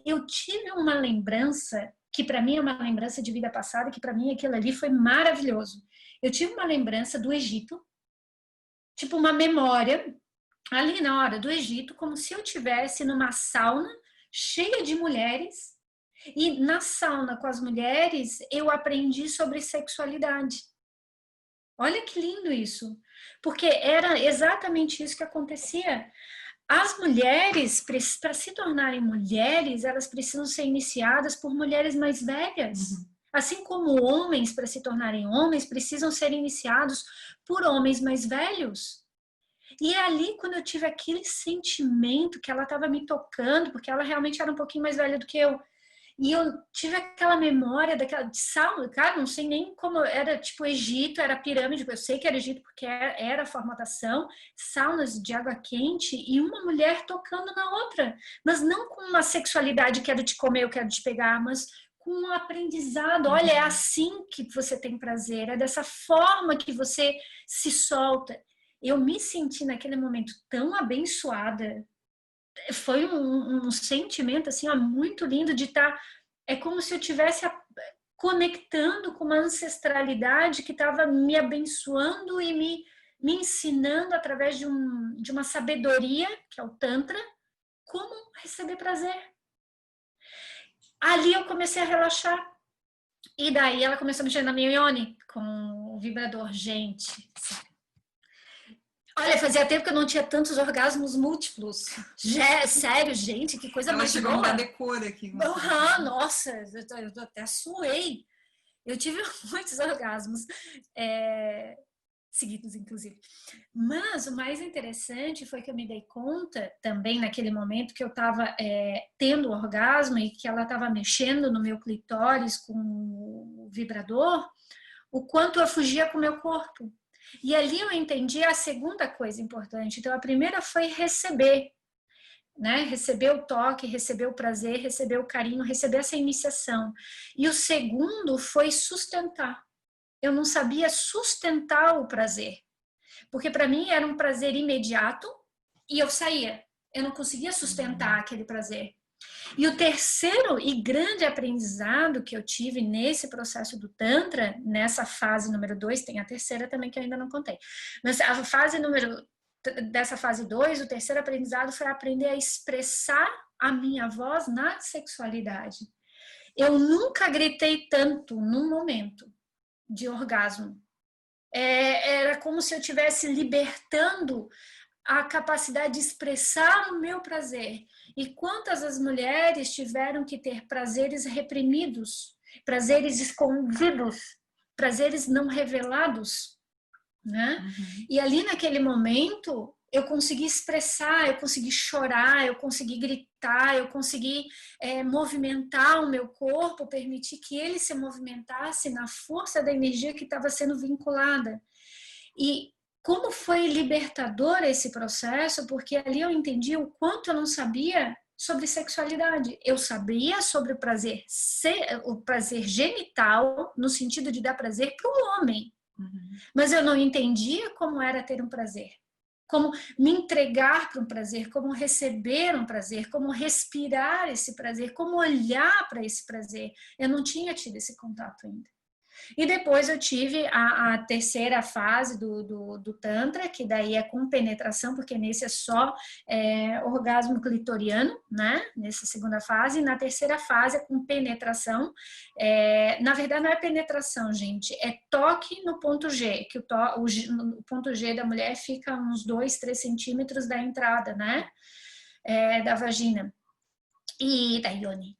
eu tive uma lembrança, que para mim é uma lembrança de vida passada, que para mim aquilo ali foi maravilhoso. Eu tive uma lembrança do Egito, tipo uma memória, ali na hora do Egito, como se eu estivesse numa sauna cheia de mulheres, e na sauna com as mulheres eu aprendi sobre sexualidade. Olha que lindo isso, porque era exatamente isso que acontecia. As mulheres, para se tornarem mulheres, elas precisam ser iniciadas por mulheres mais velhas. Uhum. Assim como homens, para se tornarem homens, precisam ser iniciados por homens mais velhos. E é ali, quando eu tive aquele sentimento que ela estava me tocando, porque ela realmente era um pouquinho mais velha do que eu, e eu tive aquela memória daquela de sauna, cara, não sei nem como era, tipo Egito, era pirâmide, eu sei que era Egito porque era a formatação, saunas de água quente e uma mulher tocando na outra, mas não com uma sexualidade, quero te comer, eu quero te pegar, mas com um aprendizado, olha, é assim que você tem prazer, é dessa forma que você se solta. Eu me senti naquele momento tão abençoada. Foi um sentimento assim, ó, muito lindo de estar. É como se eu estivesse conectando com uma ancestralidade que estava me abençoando e me ensinando através de uma sabedoria, que é o Tantra, como receber prazer. Ali eu comecei a relaxar. E daí ela começou a mexer na minha ione com o vibrador. Gente, olha, fazia tempo que eu não tinha tantos orgasmos múltiplos. Sério, gente, que coisa mais boa. Ela chegou a decor aqui. Nossa, eu até suei. Eu tive muitos orgasmos, seguidos, inclusive. Mas o mais interessante foi que eu me dei conta, também naquele momento, que eu estava tendo orgasmo e que ela estava mexendo no meu clitóris com o vibrador, o quanto eu fugia com o meu corpo. E ali eu entendi a segunda coisa importante. Então, a primeira foi receber, né? Receber o toque, receber o prazer, receber o carinho, receber essa iniciação. E o segundo foi sustentar. Eu não sabia sustentar o prazer. Porque para mim era um prazer imediato e eu saía. Eu não conseguia sustentar aquele prazer. E o terceiro e grande aprendizado que eu tive nesse processo do Tantra, nessa fase número 2, tem a terceira também que eu ainda não contei, mas a fase dessa fase 2, o terceiro aprendizado foi aprender a expressar a minha voz na sexualidade. Eu nunca gritei tanto num momento de orgasmo. Era como se eu estivesse libertando a capacidade de expressar o meu prazer. E quantas as mulheres tiveram que ter prazeres reprimidos, prazeres escondidos, prazeres não revelados, né? E ali naquele momento eu consegui expressar, eu consegui chorar, eu consegui gritar, eu consegui movimentar o meu corpo, permitir que ele se movimentasse na força da energia que estava sendo vinculada. E como foi libertador esse processo, porque ali eu entendi o quanto eu não sabia sobre sexualidade. Eu sabia sobre o prazer genital, no sentido de dar prazer para o homem. Mas eu não entendia como era ter um prazer. Como me entregar para um prazer, como receber um prazer, como respirar esse prazer, como olhar para esse prazer. Eu não tinha tido esse contato ainda. E depois eu tive a terceira fase do Tantra, que daí é com penetração, porque nesse é só orgasmo clitoriano, né? Nessa segunda fase. E na terceira fase é com penetração. Na verdade, não é penetração, gente, é toque no ponto G, que o ponto G da mulher fica uns 2, 3 centímetros da entrada, né? Da vagina e da Ioni.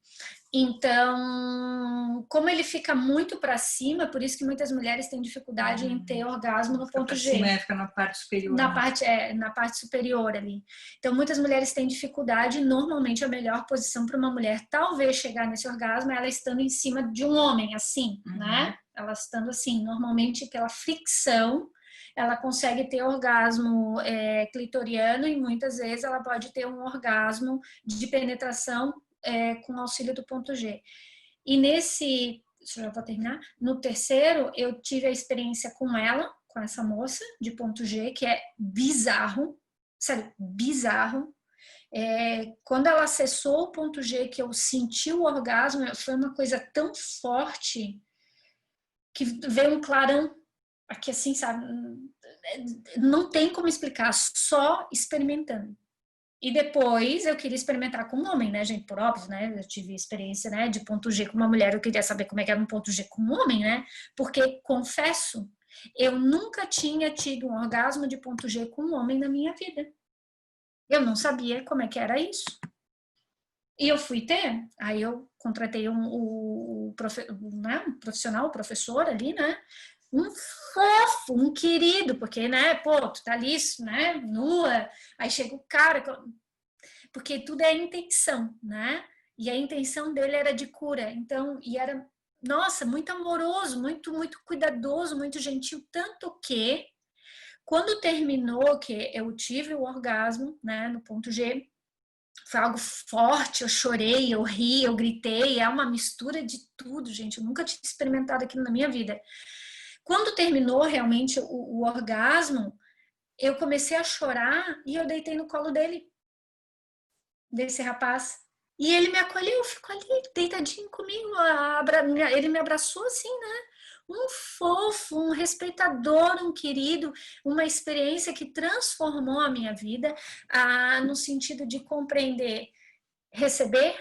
Então, como ele fica muito para cima, por isso que muitas mulheres têm dificuldade em ter orgasmo no ponto G. Cima, fica na parte superior. Na parte superior ali. Então, muitas mulheres têm dificuldade. Normalmente, a melhor posição para uma mulher talvez chegar nesse orgasmo é ela estando em cima de um homem, assim, né? Ela estando assim, normalmente pela fricção, ela consegue ter orgasmo clitoriano e muitas vezes ela pode ter um orgasmo de penetração com auxílio do ponto G. E nesse, já vou terminar, no terceiro eu tive a experiência com ela, com essa moça de ponto G, que é bizarro, sério, bizarro. Quando ela acessou o ponto G, que eu senti o orgasmo, foi uma coisa tão forte que veio um clarão aqui assim, sabe? Não tem como explicar, só experimentando. E depois eu queria experimentar com um homem, né, gente? Por óbvio, né? Eu tive experiência, né, de ponto G com uma mulher. Eu queria saber como é que era um ponto G com um homem, né? Porque, confesso, eu nunca tinha tido um orgasmo de ponto G com um homem na minha vida. Eu não sabia como é que era isso. E eu fui ter. Aí eu contratei um profissional, um professor ali, né? Um fofo, um querido, porque, né, pô, tu tá ali, né, nua, aí chega o cara, porque tudo é intenção, né, e a intenção dele era de cura, então, e era, nossa, muito amoroso, muito, muito cuidadoso, muito gentil, tanto que, quando terminou, que eu tive o orgasmo, né, no ponto G, foi algo forte, eu chorei, eu ri, eu gritei, é uma mistura de tudo, gente, eu nunca tinha experimentado aquilo na minha vida. Quando terminou realmente o orgasmo, eu comecei a chorar e eu deitei no colo desse rapaz. E ele me acolheu, ficou ali deitadinho comigo, ele me abraçou assim, né? Um fofo, um respeitador, um querido, uma experiência que transformou a minha vida no sentido de compreender, receber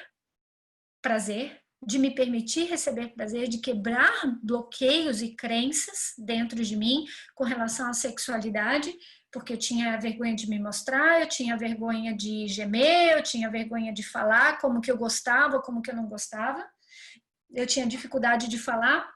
prazer, de me permitir receber prazer, de quebrar bloqueios e crenças dentro de mim com relação à sexualidade, porque eu tinha vergonha de me mostrar, eu tinha vergonha de gemer, eu tinha vergonha de falar como que eu gostava, como que eu não gostava. Eu tinha dificuldade de falar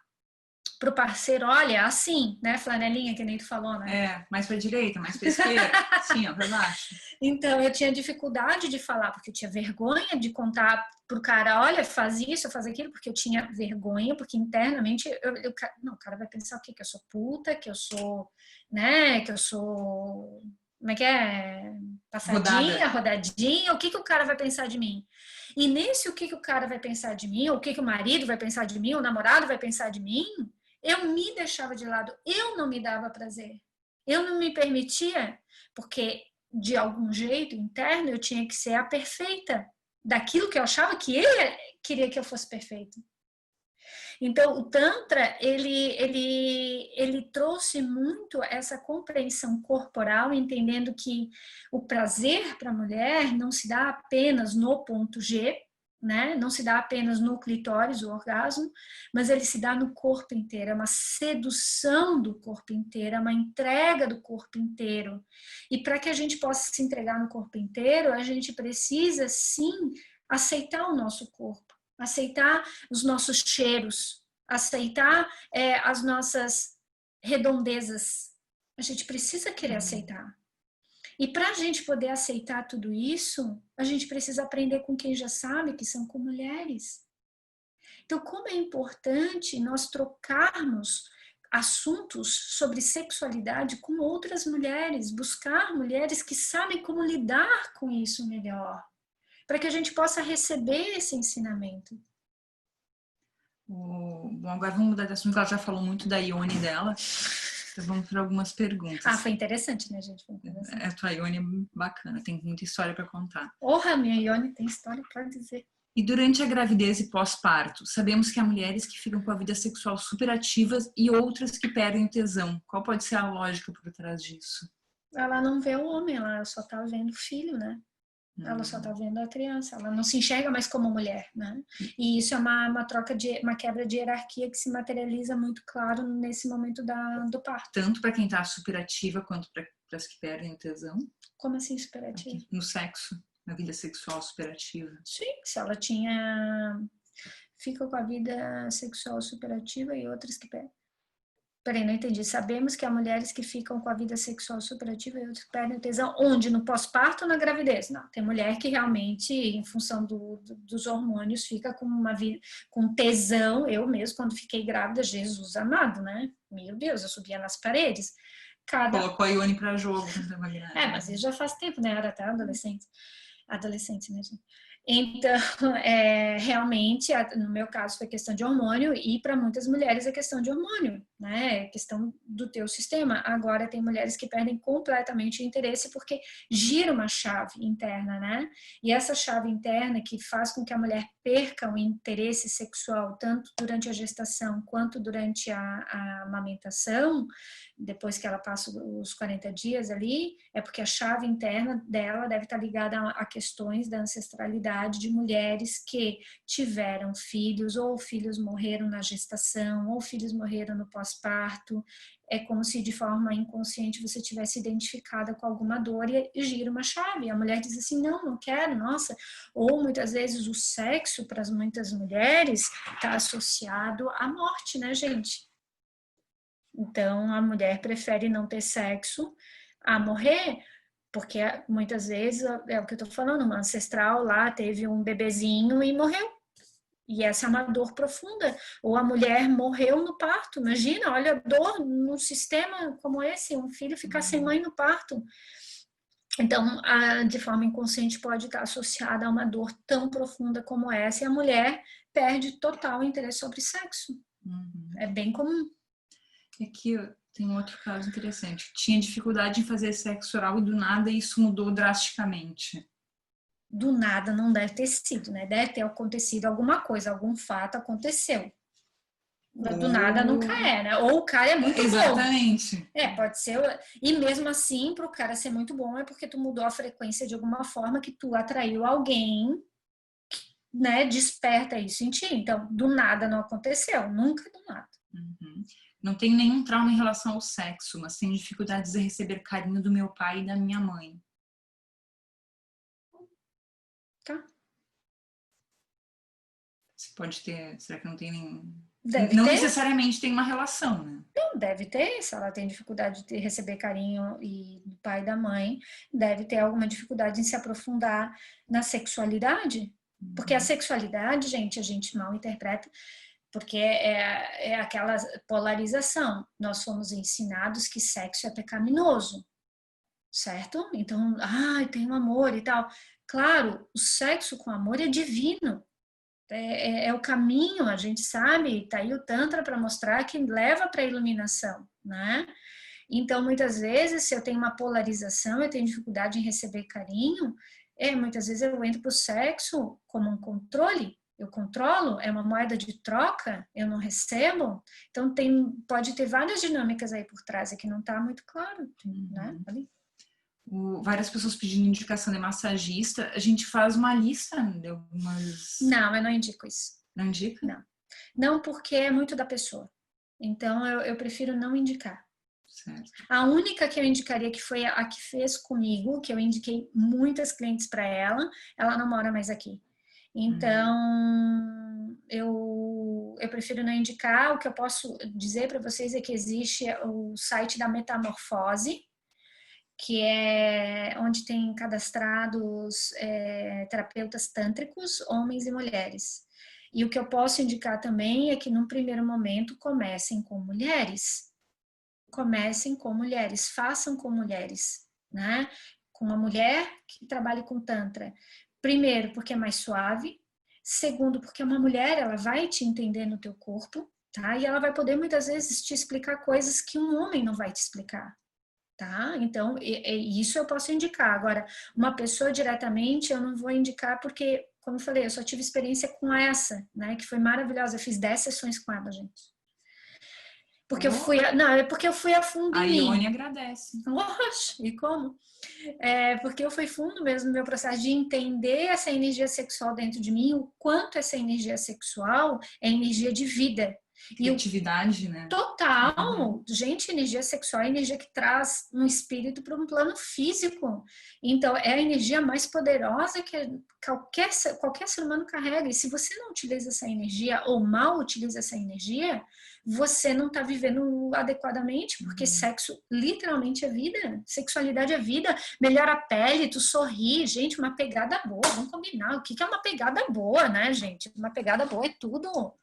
pro parceiro, olha, assim, né, flanelinha, que nem tu falou, né? Mais pra direita, mais pra esquerda, assim, ó, pra baixo. Então, eu tinha dificuldade de falar, porque eu tinha vergonha de contar pro cara, olha, faz isso, faz aquilo, porque eu tinha vergonha, porque internamente, não, o cara vai pensar o quê? Que eu sou puta, que eu sou, né, que eu sou, como é que é? Passadinha, rodadinha, o que o cara vai pensar de mim? E nesse o que o cara vai pensar de mim, o que o marido vai pensar de mim, o namorado vai pensar de mim, eu me deixava de lado, eu não me dava prazer, eu não me permitia, porque de algum jeito interno eu tinha que ser a perfeita daquilo que eu achava que ele queria que eu fosse perfeita. Então o Tantra ele trouxe muito essa compreensão corporal, entendendo que o prazer para a mulher não se dá apenas no ponto G, né? Não se dá apenas no clitóris, o orgasmo, mas ele se dá no corpo inteiro, é uma sedução do corpo inteiro, é uma entrega do corpo inteiro. E para que a gente possa se entregar no corpo inteiro, a gente precisa sim aceitar o nosso corpo, aceitar os nossos cheiros, aceitar as nossas redondezas. A gente precisa querer aceitar. E para a gente poder aceitar tudo isso, a gente precisa aprender com quem já sabe, que são com mulheres. Então, como é importante nós trocarmos assuntos sobre sexualidade com outras mulheres, buscar mulheres que sabem como lidar com isso melhor, para que a gente possa receber esse ensinamento. Bom, agora vamos mudar de assunto, ela já falou muito da Ione dela. Então vamos para algumas perguntas. Foi interessante, né, gente? Foi interessante. A tua Ione é bacana, tem muita história para contar. Minha Ione tem história para dizer. E durante a gravidez e pós-parto, sabemos que há mulheres que ficam com a vida sexual superativas e outras que perdem o tesão. Qual pode ser a lógica por trás disso? Ela não vê o homem, ela só tá vendo o filho, né? Ela só tá vendo a criança, ela não se enxerga mais como mulher, né? E isso é uma quebra de hierarquia que se materializa muito claro nesse momento do parto. Tanto para quem tá superativa quanto para as que perdem o tesão? Como assim superativa? Aqui, no sexo, na vida sexual superativa. Sim, se ela fica com a vida sexual superativa e outras que perdem. Peraí, não entendi. Sabemos que há mulheres que ficam com a vida sexual superativa e outras que perdem o tesão. Onde? No pós-parto ou na gravidez? Não, tem mulher que realmente, em função dos hormônios, fica com uma vida, com tesão. Eu mesmo, quando fiquei grávida, Jesus amado, né? Meu Deus, eu subia nas paredes. Colocou a Ione pra jogo. Mas isso já faz tempo, né? Era até adolescente. Adolescente, né, gente? Então, realmente, no meu caso foi questão de hormônio e para muitas mulheres é questão de hormônio, né? É questão do teu sistema. Agora tem mulheres que perdem completamente o interesse porque gira uma chave interna, né? E essa chave interna que faz com que a mulher perca o interesse sexual tanto durante a gestação quanto durante a amamentação, depois que ela passa os 40 dias ali, é porque a chave interna dela deve estar ligada a questões da ancestralidade de mulheres que tiveram filhos, ou filhos morreram na gestação, ou filhos morreram no pós-parto. É como se de forma inconsciente você tivesse identificada com alguma dor e gira uma chave. A mulher diz assim, não quero, nossa. Ou muitas vezes o sexo para muitas mulheres está associado à morte, né, gente? Então, a mulher prefere não ter sexo a morrer, porque muitas vezes, é o que eu tô falando, uma ancestral lá teve um bebezinho e morreu. E essa é uma dor profunda. Ou a mulher morreu no parto. Imagina, olha a dor num sistema como esse, um filho ficar sem mãe no parto. Então, de forma inconsciente pode estar associada a uma dor tão profunda como essa, e a mulher perde total interesse sobre sexo. É bem comum. Aqui tem um outro caso interessante. Tinha dificuldade em fazer sexo oral e do nada isso mudou drasticamente. Do nada não deve ter sido, né? Deve ter acontecido alguma coisa, algum fato aconteceu. Do nada nunca é, né? Ou o cara é muito bom. Exatamente. Pode ser. E mesmo assim, para o cara ser muito bom, é porque tu mudou a frequência de alguma forma que tu atraiu alguém, né? Desperta isso em ti. Então, do nada não aconteceu. Nunca do nada. Não tenho nenhum trauma em relação ao sexo, mas tenho dificuldades em receber carinho do meu pai e da minha mãe. Tá. Você pode ter... Será que não tem nenhum... Não necessariamente tem uma relação, né? Não, deve ter. Se ela tem dificuldade de receber carinho do pai e da mãe, deve ter alguma dificuldade em se aprofundar na sexualidade. Porque a sexualidade, gente, a gente mal interpreta, porque é aquela polarização. Nós fomos ensinados que sexo é pecaminoso, certo? Então, tem um amor e tal. Claro, o sexo com amor é divino. É o caminho, a gente sabe, tá aí o Tantra para mostrar que leva para a iluminação, né? Então, muitas vezes, se eu tenho uma polarização, eu tenho dificuldade em receber carinho, muitas vezes eu entro para o sexo como um controle, eu controlo, é uma moeda de troca, eu não recebo. Então, pode ter várias dinâmicas aí por trás, que não está muito claro, né? Ali. Várias pessoas pedindo indicação de massagista, a gente faz uma lista de algumas... Não, eu não indico isso. Não indica? Não. Não, porque é muito da pessoa. Então, eu prefiro não indicar. Certo. A única que eu indicaria, que foi a que fez comigo, que eu indiquei muitas clientes para ela não mora mais aqui. Então, eu prefiro não indicar. O que eu posso dizer para vocês é que existe o site da Metamorfose, que é onde tem cadastrados terapeutas tântricos, homens e mulheres. E o que eu posso indicar também é que, num primeiro momento, comecem com mulheres. Comecem com mulheres, façam com mulheres, né? Com uma mulher que trabalhe com Tantra. Primeiro, porque é mais suave. Segundo, porque uma mulher, ela vai te entender no teu corpo, tá? E ela vai poder, muitas vezes, te explicar coisas que um homem não vai te explicar, tá? Então, isso eu posso indicar. Agora, uma pessoa diretamente, eu não vou indicar porque, como eu falei, eu só tive experiência com essa, né? Que foi maravilhosa. Eu fiz 10 sessões com ela, gente. Porque eu fui... Não, é porque eu fui a fundo em mim. A Ione agradece. Oxe, e como? Porque eu fui fundo mesmo no meu processo de entender essa energia sexual dentro de mim, o quanto essa energia sexual é energia de vida. Criatividade, né? Total! Gente, energia sexual é energia que traz um espírito para um plano físico. Então, é a energia mais poderosa que qualquer ser humano carrega. E se você não utiliza essa energia ou mal utiliza essa energia, você não está vivendo adequadamente, porque sexo literalmente é vida. Sexualidade é vida. Melhora a pele, tu sorri. Gente, uma pegada boa. Vamos combinar. O que é uma pegada boa, né, gente? Uma pegada boa é tudo.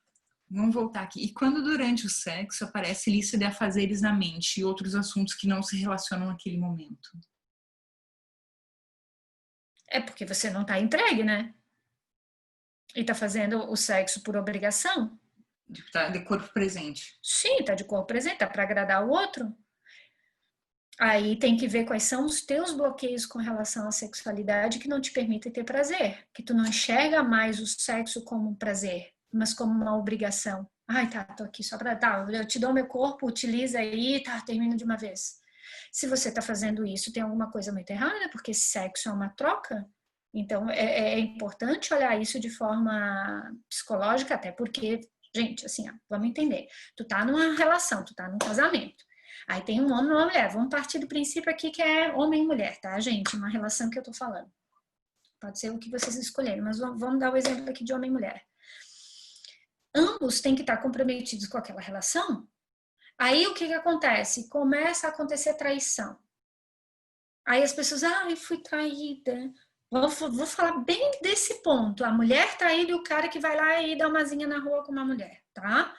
Vamos voltar aqui. E quando durante o sexo aparece lista de afazeres na mente e outros assuntos que não se relacionam naquele momento? É porque você não está entregue, né? E tá fazendo o sexo por obrigação. Tá de corpo presente. Sim, tá de corpo presente, tá para agradar o outro. Aí tem que ver quais são os teus bloqueios com relação à sexualidade que não te permitem ter prazer. Que tu não enxerga mais o sexo como um prazer, mas como uma obrigação. Ai, tá, tô aqui só pra... Tá, eu te dou meu corpo, utiliza aí, tá, termina de uma vez. Se você tá fazendo isso, tem alguma coisa muito errada, porque sexo é uma troca. Então, é importante olhar isso de forma psicológica, até porque, gente, assim, ó, vamos entender. Tu tá numa relação, tu tá num casamento. Aí tem um homem e uma mulher. Vamos partir do princípio aqui que é homem e mulher, tá, gente? Uma relação que eu tô falando. Pode ser o que vocês escolherem, mas vamos dar o exemplo aqui de homem e mulher. Ambos têm que estar comprometidos com aquela relação. Aí o que acontece? Começa a acontecer traição. Aí as pessoas, eu fui traída. Vou falar bem desse ponto. A mulher traída e o cara que vai lá e dá uma zinha na rua com uma mulher, tá?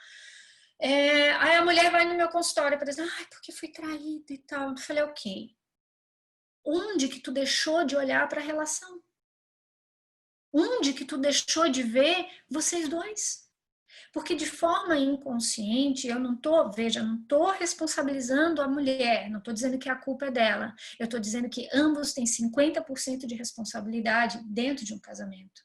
Aí a mulher vai no meu consultório para dizer, porque fui traída e tal. Eu falei, ok. Onde que tu deixou de olhar para a relação? Onde que tu deixou de ver vocês dois? Porque de forma inconsciente, eu não tô responsabilizando a mulher, não estou dizendo que a culpa é dela, eu estou dizendo que ambos têm 50% de responsabilidade dentro de um casamento.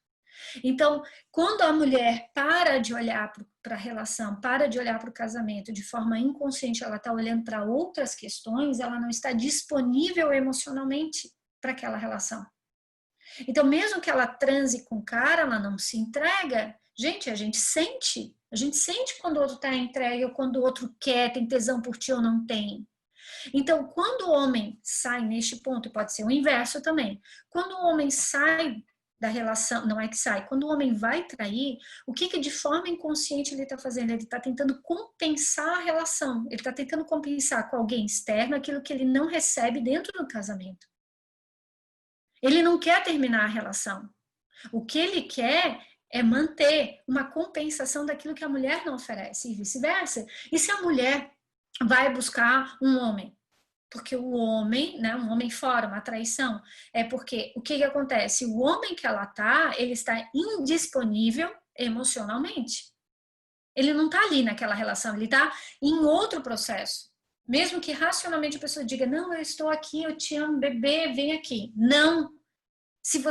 Então, quando a mulher para de olhar para a relação, para de olhar para o casamento de forma inconsciente, ela está olhando para outras questões, ela não está disponível emocionalmente para aquela relação. Então, mesmo que ela transe com o cara, ela não se entrega. Gente, a gente sente quando o outro está entregue ou quando o outro quer, tem tesão por ti ou não tem. Então, quando o homem sai neste ponto, pode ser o inverso também, quando o homem sai da relação, não é que sai, quando o homem vai trair, o que de forma inconsciente ele está fazendo? Ele está tentando compensar a relação, ele está tentando compensar com alguém externo aquilo que ele não recebe dentro do casamento. Ele não quer terminar a relação. O que ele quer é manter uma compensação daquilo que a mulher não oferece e vice-versa. E se a mulher vai buscar um homem? Porque o homem, né, um homem fora, uma traição, é porque o que acontece? O homem que ela ele está indisponível emocionalmente. Ele não está ali naquela relação, ele está em outro processo. Mesmo que racionalmente a pessoa diga, não, eu estou aqui, eu te amo, bebê, vem aqui. Não. Se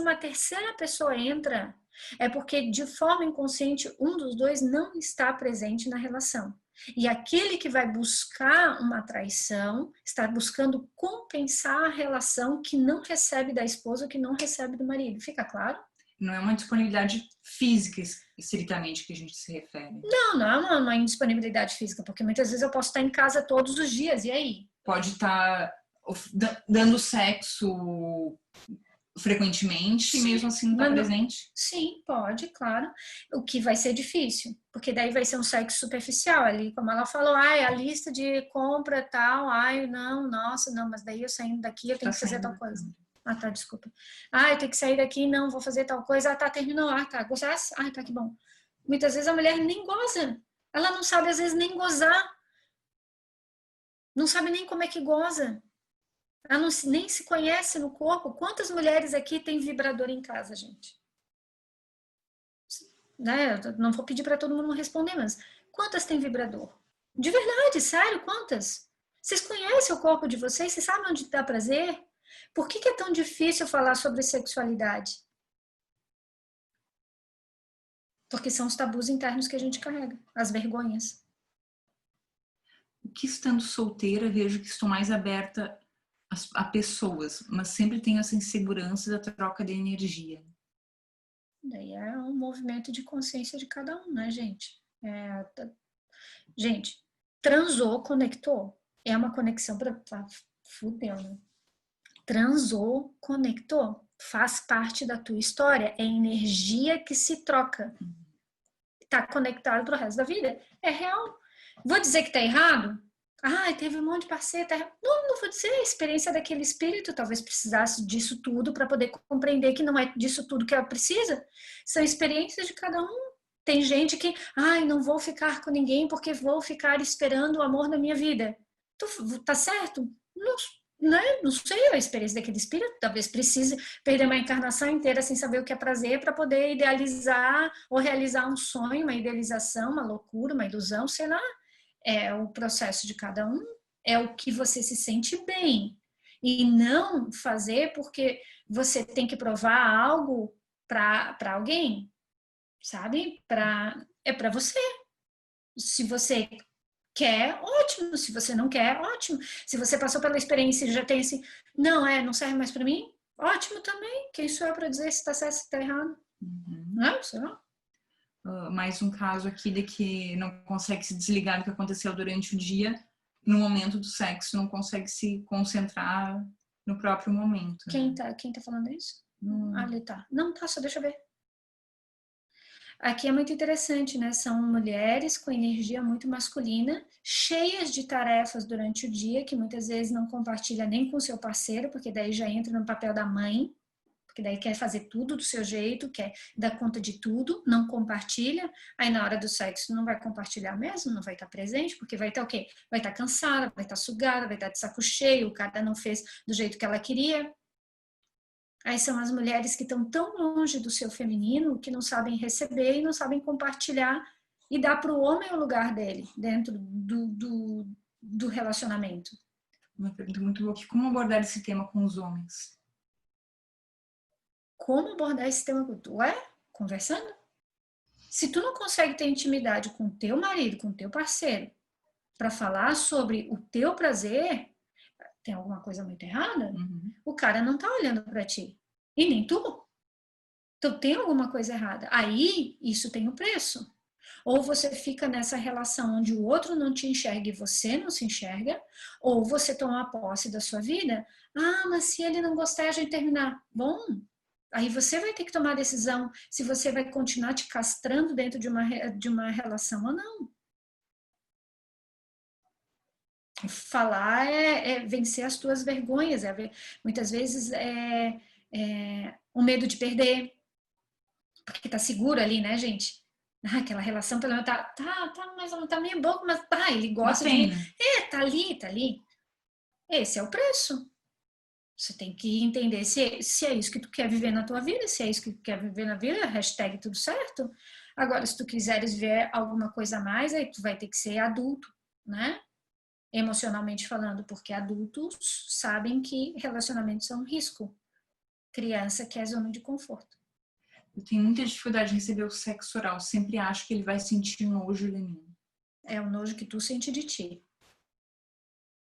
uma terceira pessoa entra, é porque de forma inconsciente um dos dois não está presente na relação. E aquele que vai buscar uma traição está buscando compensar a relação que não recebe da esposa ou que não recebe do marido. Fica claro? Não é uma disponibilidade física, estritamente, que a gente se refere. Não é uma indisponibilidade física, porque muitas vezes eu posso estar em casa todos os dias, e aí? Pode estar dando sexo frequentemente e mesmo assim não tá presente? Sim, pode, claro. O que vai ser difícil, porque daí vai ser um sexo superficial ali, como ela falou, ai, a lista de compra tal, ai, não, nossa, não, mas daí eu saindo daqui eu tenho que fazer tal coisa. Ah, tá, desculpa. Ah, eu tenho que sair daqui, não, vou fazer tal coisa. Ah, tá, terminou. Ah, tá, gostasse? Ah, tá, que bom. Muitas vezes a mulher nem goza. Ela não sabe, às vezes, nem gozar. Não sabe nem como é que goza. Ela não, nem se conhece no corpo. Quantas mulheres aqui têm vibrador em casa, gente? Né? Eu não vou pedir para todo mundo responder, mas quantas têm vibrador? De verdade, sério, quantas? Vocês conhecem o corpo de vocês? Vocês sabem onde dá prazer? Por que é tão difícil falar sobre sexualidade? Porque são os tabus internos que a gente carrega, as vergonhas. O que estando solteira, vejo que estou mais aberta a pessoas, mas sempre tenho essa insegurança da troca de energia. Daí é um movimento de consciência de cada um, né, gente? Gente, transou, conectou. É uma conexão para... Fudeu, né? Transou, conectou. Faz parte da tua história. É energia que se troca. Tá conectado pro resto da vida. É real. Vou dizer que tá errado? Ah, teve um monte de parceiro. Tá errado. Não, não vou dizer. A experiência daquele espírito talvez precisasse disso tudo para poder compreender que não é disso tudo que ela precisa. São experiências de cada um. Tem gente que, ai, não vou ficar com ninguém porque vou ficar esperando o amor da minha vida. Tá certo? Não, né? Não sei a experiência daquele espírito. Talvez precise perder uma encarnação inteira sem saber o que é prazer para poder idealizar ou realizar um sonho, uma idealização, uma loucura, uma ilusão, sei lá. É o processo de cada um. É o que você se sente bem. E não fazer porque você tem que provar algo para alguém, sabe? É para você. Se você quer, ótimo. Se você não quer, ótimo. Se você passou pela experiência e já tem esse, não serve mais para mim, ótimo também. Quem sou eu para dizer se está certo, se está errado? Não, sei lá. Mais um caso aqui de que não consegue se desligar do que aconteceu durante o dia, no momento do sexo, não consegue se concentrar no próprio momento. Quem tá falando isso? Ali tá. Não, tá, só deixa eu ver. Aqui é muito interessante, né? São mulheres com energia muito masculina, cheias de tarefas durante o dia, que muitas vezes não compartilha nem com seu parceiro, porque daí já entra no papel da mãe, porque daí quer fazer tudo do seu jeito, quer dar conta de tudo, não compartilha, aí na hora do sexo não vai compartilhar mesmo, não vai estar presente, porque vai estar o quê? Vai estar cansada, vai estar sugada, vai estar de saco cheio, o cara não fez do jeito que ela queria. Aí são as mulheres que estão tão longe do seu feminino que não sabem receber e não sabem compartilhar e dar para o homem o lugar dele dentro do relacionamento. Uma pergunta muito boa aqui. Como abordar esse tema com os homens? Como abordar esse tema com tu? Conversando? Se tu não consegue ter intimidade com o teu marido, com o teu parceiro, para falar sobre o teu prazer, tem alguma coisa muito errada? O cara não tá olhando para ti. E nem tu. Então tem alguma coisa errada. Aí, isso tem um preço. Ou você fica nessa relação onde o outro não te enxerga e você não se enxerga, ou você toma posse da sua vida. Ah, mas se ele não gostar, a gente terminar. Bom, aí você vai ter que tomar a decisão se você vai continuar te castrando dentro de uma relação ou não. Falar é vencer as tuas vergonhas, muitas vezes o medo de perder, porque tá seguro ali, né, gente? Aquela relação, pelo menos tá, mas ela tá meio boca, mas tá, ele gosta de mim. Tá ali. Esse é o preço. Você tem que entender se é isso que tu quer viver na tua vida, se é isso que tu quer viver na vida, hashtag tudo certo. Agora, se tu quiseres ver alguma coisa a mais, aí tu vai ter que ser adulto, né? Emocionalmente falando, porque adultos sabem que relacionamentos são um risco. Criança quer zona de conforto. Eu tenho muita dificuldade em receber o sexo oral. Sempre acho que ele vai sentir nojo de mim. É o nojo que tu sente de ti.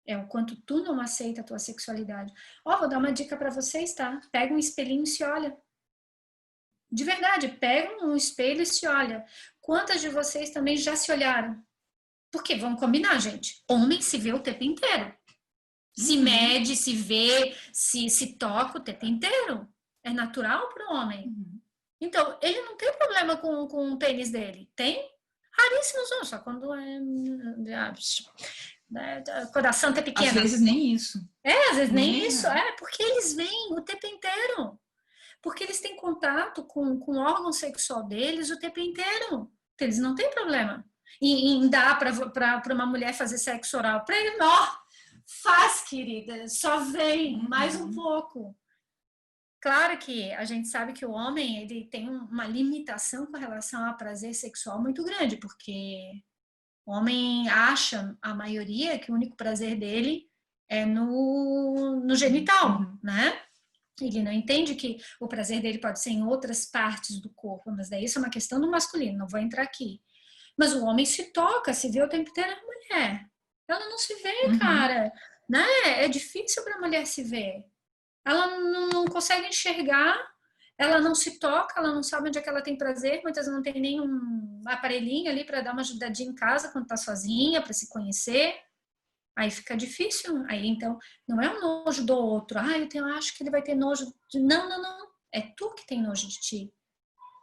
É o quanto tu não aceita a tua sexualidade. Vou dar uma dica para vocês, tá? Pega um espelhinho e se olha. De verdade, pega um espelho e se olha. Quantas de vocês também já se olharam? Porque vamos combinar, gente. Homem se vê o tempo inteiro. Se mede, se vê, se toca o tempo inteiro. É natural para o homem. Então, ele não tem problema com o pênis dele. Tem raríssimos homens, só quando quando a santa é pequena. Às vezes nem isso. Às vezes nem isso. Porque eles vêm o tempo inteiro. Porque eles têm contato com o órgão sexual deles o tempo inteiro. Então, eles não têm problema em dar para uma mulher fazer sexo oral. Para ele, não. Faz, querida. Só vem. Mais um pouco. Claro que a gente sabe que o homem ele tem uma limitação com relação ao prazer sexual muito grande, porque o homem acha, a maioria, que o único prazer dele é no genital, né? Ele não entende que o prazer dele pode ser em outras partes do corpo, mas daí isso é uma questão do masculino, não vou entrar aqui. Mas o homem se toca, se vê o tempo inteiro a mulher. Ela não se vê, cara, né? É difícil para a mulher se ver. Ela não consegue enxergar, ela não se toca, ela não sabe onde é que ela tem prazer, muitas vezes não tem nenhum aparelhinho ali para dar uma ajudadinha em casa quando tá sozinha, para se conhecer. Aí fica difícil. Aí então, não é um nojo do outro. Eu acho que ele vai ter nojo de... Não. É tu que tem nojo de ti.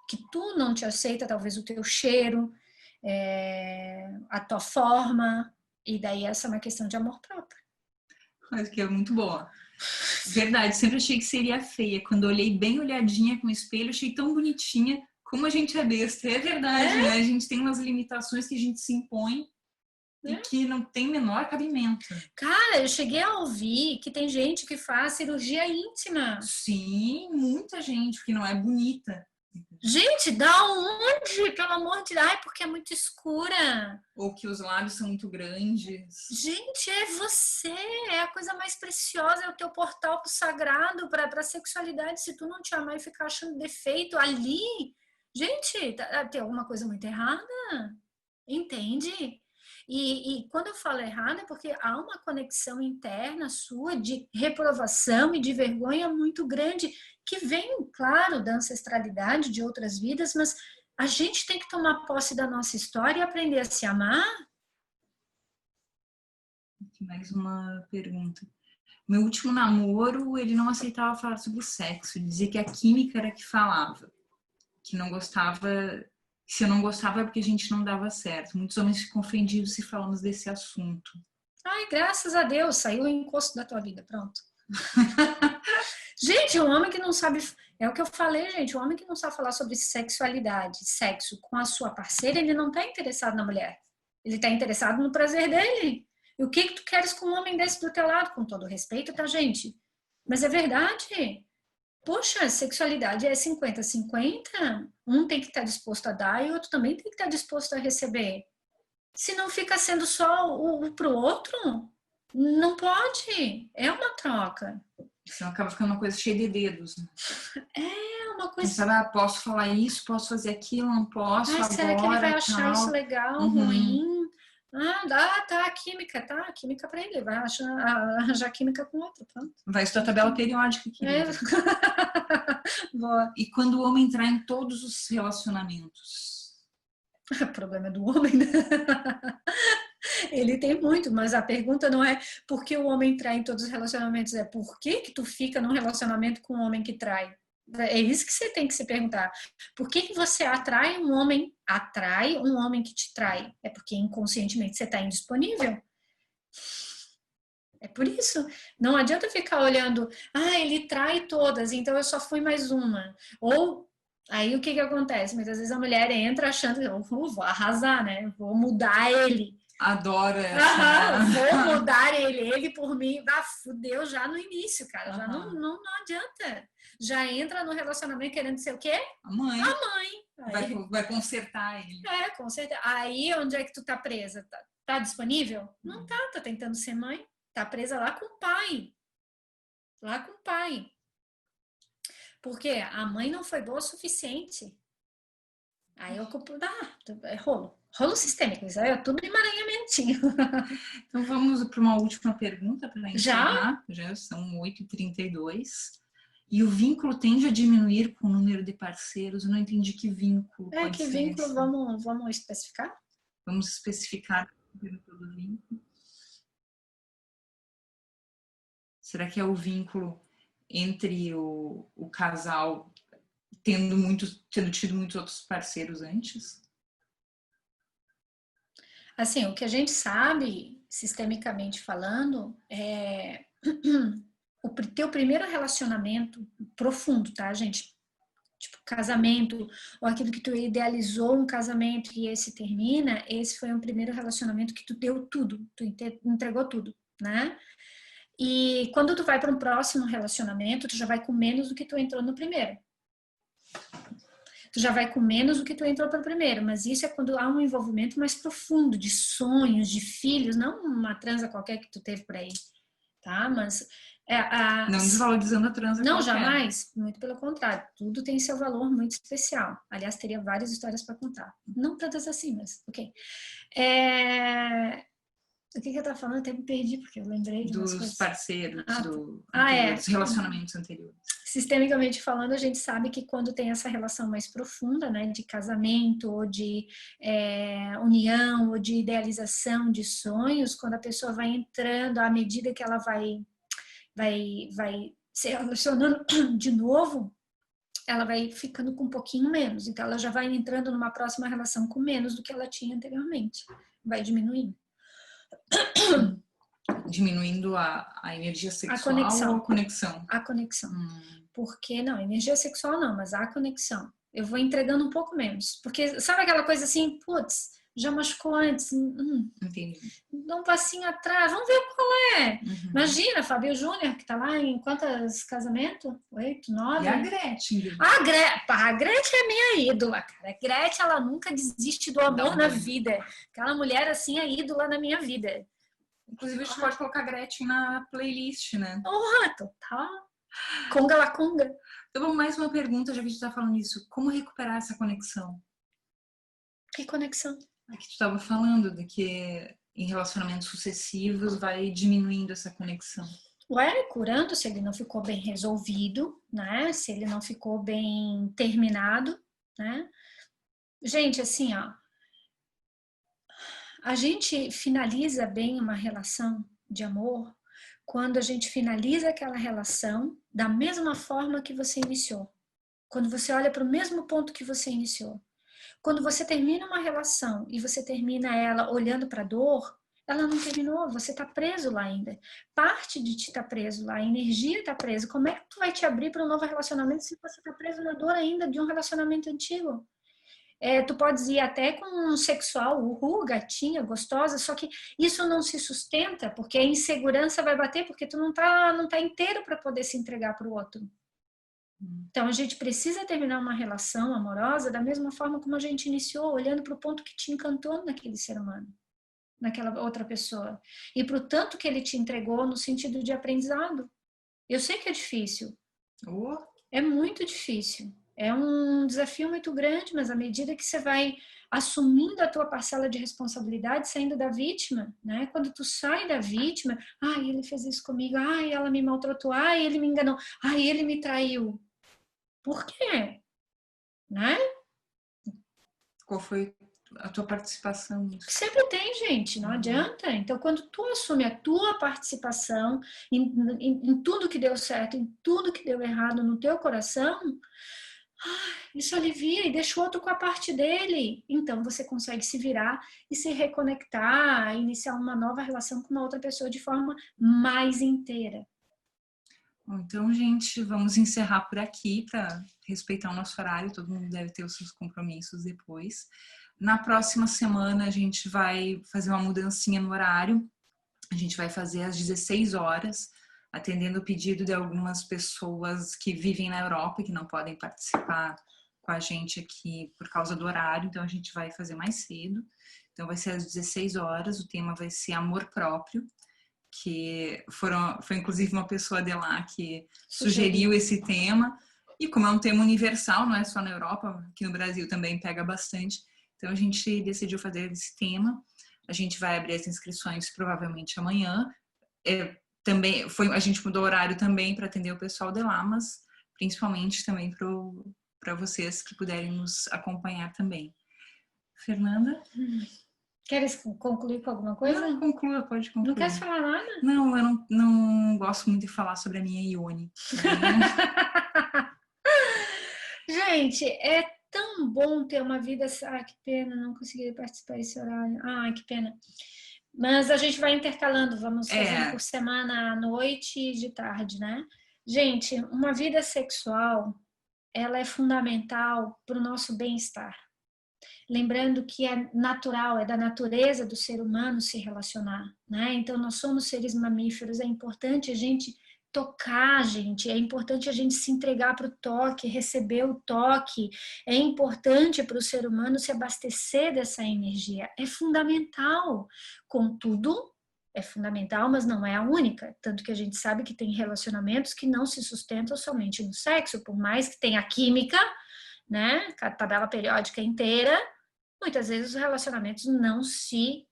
Que tu não te aceita, talvez, o teu cheiro, a tua forma. E daí essa é uma questão de amor próprio. Mas que é muito boa. Verdade, sempre achei que seria feia. Quando olhei bem olhadinha com o espelho, achei tão bonitinha. Como a gente é besta. É verdade, né? A gente tem umas limitações que a gente se impõe e que não tem menor cabimento. Cara, eu cheguei a ouvir que tem gente que faz cirurgia íntima. Sim, muita gente, porque não é bonita. Gente, da onde? Pelo amor de Deus, porque é muito escura. Ou que os lábios são muito grandes. Gente, é você, é a coisa mais preciosa, é o teu portal pro sagrado, para a sexualidade. Se tu não te amar e ficar achando defeito ali, gente, tem alguma coisa muito errada, entende? E quando eu falo errado é porque há uma conexão interna sua de reprovação e de vergonha muito grande, que vem, claro, da ancestralidade de outras vidas, mas a gente tem que tomar posse da nossa história e aprender a se amar. Mais uma pergunta. Meu último namoro, ele não aceitava falar sobre sexo, dizia que a química era que falava, que não gostava, se eu não gostava é porque a gente não dava certo. Muitos homens ficam ofendidos se falamos desse assunto. Ai, graças a Deus, saiu o encosto da tua vida, pronto. Gente, um homem que não sabe, é o que eu falei, gente, um homem que não sabe falar sobre sexualidade, sexo com a sua parceira, ele não está interessado na mulher, ele está interessado no prazer dele. E o que tu queres com um homem desse do teu lado? Com todo respeito, tá, gente? Mas é verdade. Poxa, sexualidade é 50-50. Um tem que estar disposto a dar e o outro também tem que estar disposto a receber. Se não fica sendo só o pro outro, não pode. É uma troca. Senão acaba ficando uma coisa cheia de dedos. Né? É uma coisa... Você sabe, posso falar isso, posso fazer aquilo, não posso agora. Será que ele vai achar tal. isso legal, ruim? Tá, a química para ele, vai arranjar química com outro, pronto. Vai estudar a tabela periódica aqui. Boa. E quando o homem entrar em todos os relacionamentos? O problema é do homem, né? Ele tem muito, mas a pergunta não é por que o homem trai em todos os relacionamentos, é por que tu fica num relacionamento com um homem que trai? É isso que você tem que se perguntar. Por que você atrai um homem que te trai? É porque inconscientemente você está indisponível. É por isso. Não adianta ficar olhando, ele trai todas, então eu só fui mais uma. Ou, aí o que acontece? Muitas vezes a mulher entra achando, vou arrasar, né? Vou mudar ele. Adoro essa. Vou mudar ele por mim. Fudeu já no início, cara. Já não adianta. Já entra no relacionamento querendo ser o quê? A mãe. A mãe. Vai consertar ele. Consertar. Aí onde é que tu tá presa? Tá disponível? Não tá tentando ser mãe. Tá presa lá com o pai. Lá com o pai. Porque a mãe não foi boa o suficiente. Aí eu culpo, é rolo sistêmico, isso aí é tudo emaranhamentinho. Então vamos para uma última pergunta para encerrar. Já são 8h32. E o vínculo tende a diminuir com o número de parceiros? Eu não entendi que vínculo pode que ser vínculo esse. Vamos especificar? Vamos especificar pelo vínculo. Será que é o vínculo entre o casal tendo tido muitos outros parceiros antes? Assim, o que a gente sabe, sistemicamente falando, é o teu primeiro relacionamento profundo, tá, gente? Tipo, casamento, ou aquilo que tu idealizou um casamento e esse termina, esse foi um primeiro relacionamento que tu deu tudo, tu entregou tudo, né? E quando tu vai para um próximo relacionamento, tu já vai com menos do que tu entrou no primeiro. Tu já vai com menos do que tu entrou pelo primeiro, mas isso é quando há um envolvimento mais profundo, de sonhos, de filhos, não uma transa qualquer que tu teve por aí, tá? Mas não desvalorizando a transa não, qualquer. jamais, muito pelo contrário, tudo tem seu valor muito especial. Aliás, teria várias histórias para contar. Não tantas assim, mas ok. O que eu estava falando? Eu até me perdi, porque eu lembrei de umas dos coisas. parceiros, dos relacionamentos anteriores. Sistemicamente falando, a gente sabe que quando tem essa relação mais profunda, né, de casamento, ou de união, ou de idealização de sonhos, quando a pessoa vai entrando, à medida que ela vai se relacionando de novo, ela vai ficando com um pouquinho menos. Então, ela já vai entrando numa próxima relação com menos do que ela tinha anteriormente. Vai diminuindo. Diminuindo a energia sexual ou a conexão? A conexão. Porque, não, energia sexual não, mas a conexão. Eu vou entregando um pouco menos. Porque, sabe aquela coisa assim, putz, já machucou antes. Entendi. Dá um passinho atrás, vamos ver qual é. Imagina, Fabio Júnior, que tá lá em quantos casamentos? 8, 9? E a Gretchen? A Gretchen é minha ídola, cara. A Gretchen, ela nunca desiste do amor na vida. Aquela mulher, assim, é ídola na minha vida. Inclusive, a gente pode colocar a Gretchen na playlist, né? Total. Conga la conga. Então, mais uma pergunta, já que a gente tá falando isso. Como recuperar essa conexão? Que conexão? É que tu estava falando de que em relacionamentos sucessivos vai diminuindo essa conexão. Curando se ele não ficou bem resolvido, né? Se ele não ficou bem terminado, né? Gente, assim, ó, a gente finaliza bem uma relação de amor quando a gente finaliza aquela relação da mesma forma que você iniciou. Quando você olha para o mesmo ponto que você iniciou. Quando você termina uma relação e você termina ela olhando para a dor, ela não terminou, você está preso lá ainda. Parte de ti está preso lá, a energia está presa. Como é que tu vai te abrir para um novo relacionamento se você está preso na dor ainda de um relacionamento antigo? Tu podes ir até com um sexual, gatinha, gostosa, só que isso não se sustenta, porque a insegurança vai bater, porque tu não tá inteiro para poder se entregar para o outro. Então, a gente precisa terminar uma relação amorosa da mesma forma como a gente iniciou, olhando para o ponto que te encantou naquele ser humano, naquela outra pessoa. E para o tanto que ele te entregou no sentido de aprendizado. Eu sei que é difícil. É muito difícil. É um desafio muito grande, mas à medida que você vai assumindo a tua parcela de responsabilidade, saindo da vítima, né? Quando tu sai da vítima, ele fez isso comigo, ela me maltratou, ele me enganou, ele me traiu. Por quê? Né? Qual foi a tua participação nisso? Sempre tem, gente, não adianta. Então, quando tu assume a tua participação em tudo que deu certo, em tudo que deu errado no teu coração, isso alivia e deixa o outro com a parte dele. Então, você consegue se virar e se reconectar, iniciar uma nova relação com uma outra pessoa de forma mais inteira. Bom, então, gente, vamos encerrar por aqui para respeitar o nosso horário. Todo mundo deve ter os seus compromissos depois. Na próxima semana, a gente vai fazer uma mudancinha no horário. A gente vai fazer às 16 horas, atendendo o pedido de algumas pessoas que vivem na Europa e que não podem participar com a gente aqui por causa do horário. Então, a gente vai fazer mais cedo. Então, vai ser às 16 horas. O tema vai ser amor próprio, que foi inclusive uma pessoa de lá que sugeriu esse tema. E como é um tema universal, não é só na Europa, aqui no Brasil também pega bastante. Então, a gente decidiu fazer esse tema. A gente vai abrir as inscrições provavelmente amanhã. Também a gente mudou o horário também para atender o pessoal de lá, mas principalmente também para vocês que puderem nos acompanhar também. Fernanda? Queres concluir com alguma coisa? Não, conclua, pode concluir. Não queres falar nada? Não, eu não gosto muito de falar sobre a minha Ione. Gente, é tão bom ter uma vida... Ah, que pena, não consegui participar desse horário. Ah, que pena. Mas a gente vai intercalando, vamos fazendo por semana à noite e de tarde, né? Gente, uma vida sexual, ela é fundamental para o nosso bem-estar. Lembrando que é natural, é da natureza do ser humano se relacionar, né? Então, nós somos seres mamíferos, é importante a gente tocar, gente, é importante a gente se entregar para o toque, receber o toque, é importante para o ser humano se abastecer dessa energia, é fundamental. Contudo, é fundamental, mas não é a única, tanto que a gente sabe que tem relacionamentos que não se sustentam somente no sexo, por mais que tenha química, né, a tabela periódica inteira, muitas vezes os relacionamentos não se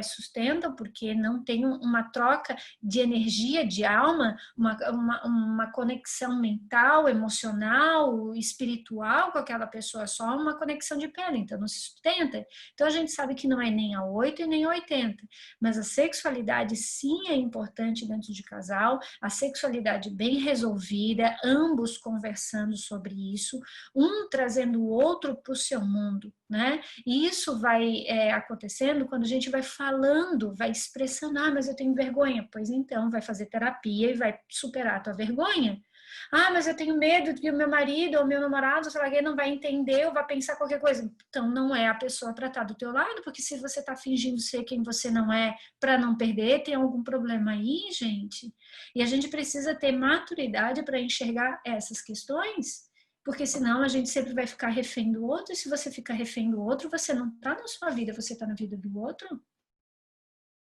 sustentam porque não tem uma troca de energia, de alma, uma conexão mental, emocional, espiritual com aquela pessoa, só uma conexão de pele, então não se sustenta. Então a gente sabe que não é nem a 8 e nem a 80, mas a sexualidade sim é importante dentro de casal, a sexualidade bem resolvida, ambos conversando sobre isso, um trazendo o outro para o seu mundo, né? E isso vai acontecendo quando a gente vai falando, vai expressando, ah, mas eu tenho vergonha. Pois então, vai fazer terapia e vai superar a tua vergonha. Ah, mas eu tenho medo que o meu marido ou o meu namorado, sei lá, não vai entender ou vai pensar qualquer coisa. Então, não é a pessoa para estar do teu lado, porque se você está fingindo ser quem você não é para não perder, tem algum problema aí, gente. E a gente precisa ter maturidade para enxergar essas questões, porque senão a gente sempre vai ficar refém do outro, e se você ficar refém do outro, você não está na sua vida, você está na vida do outro.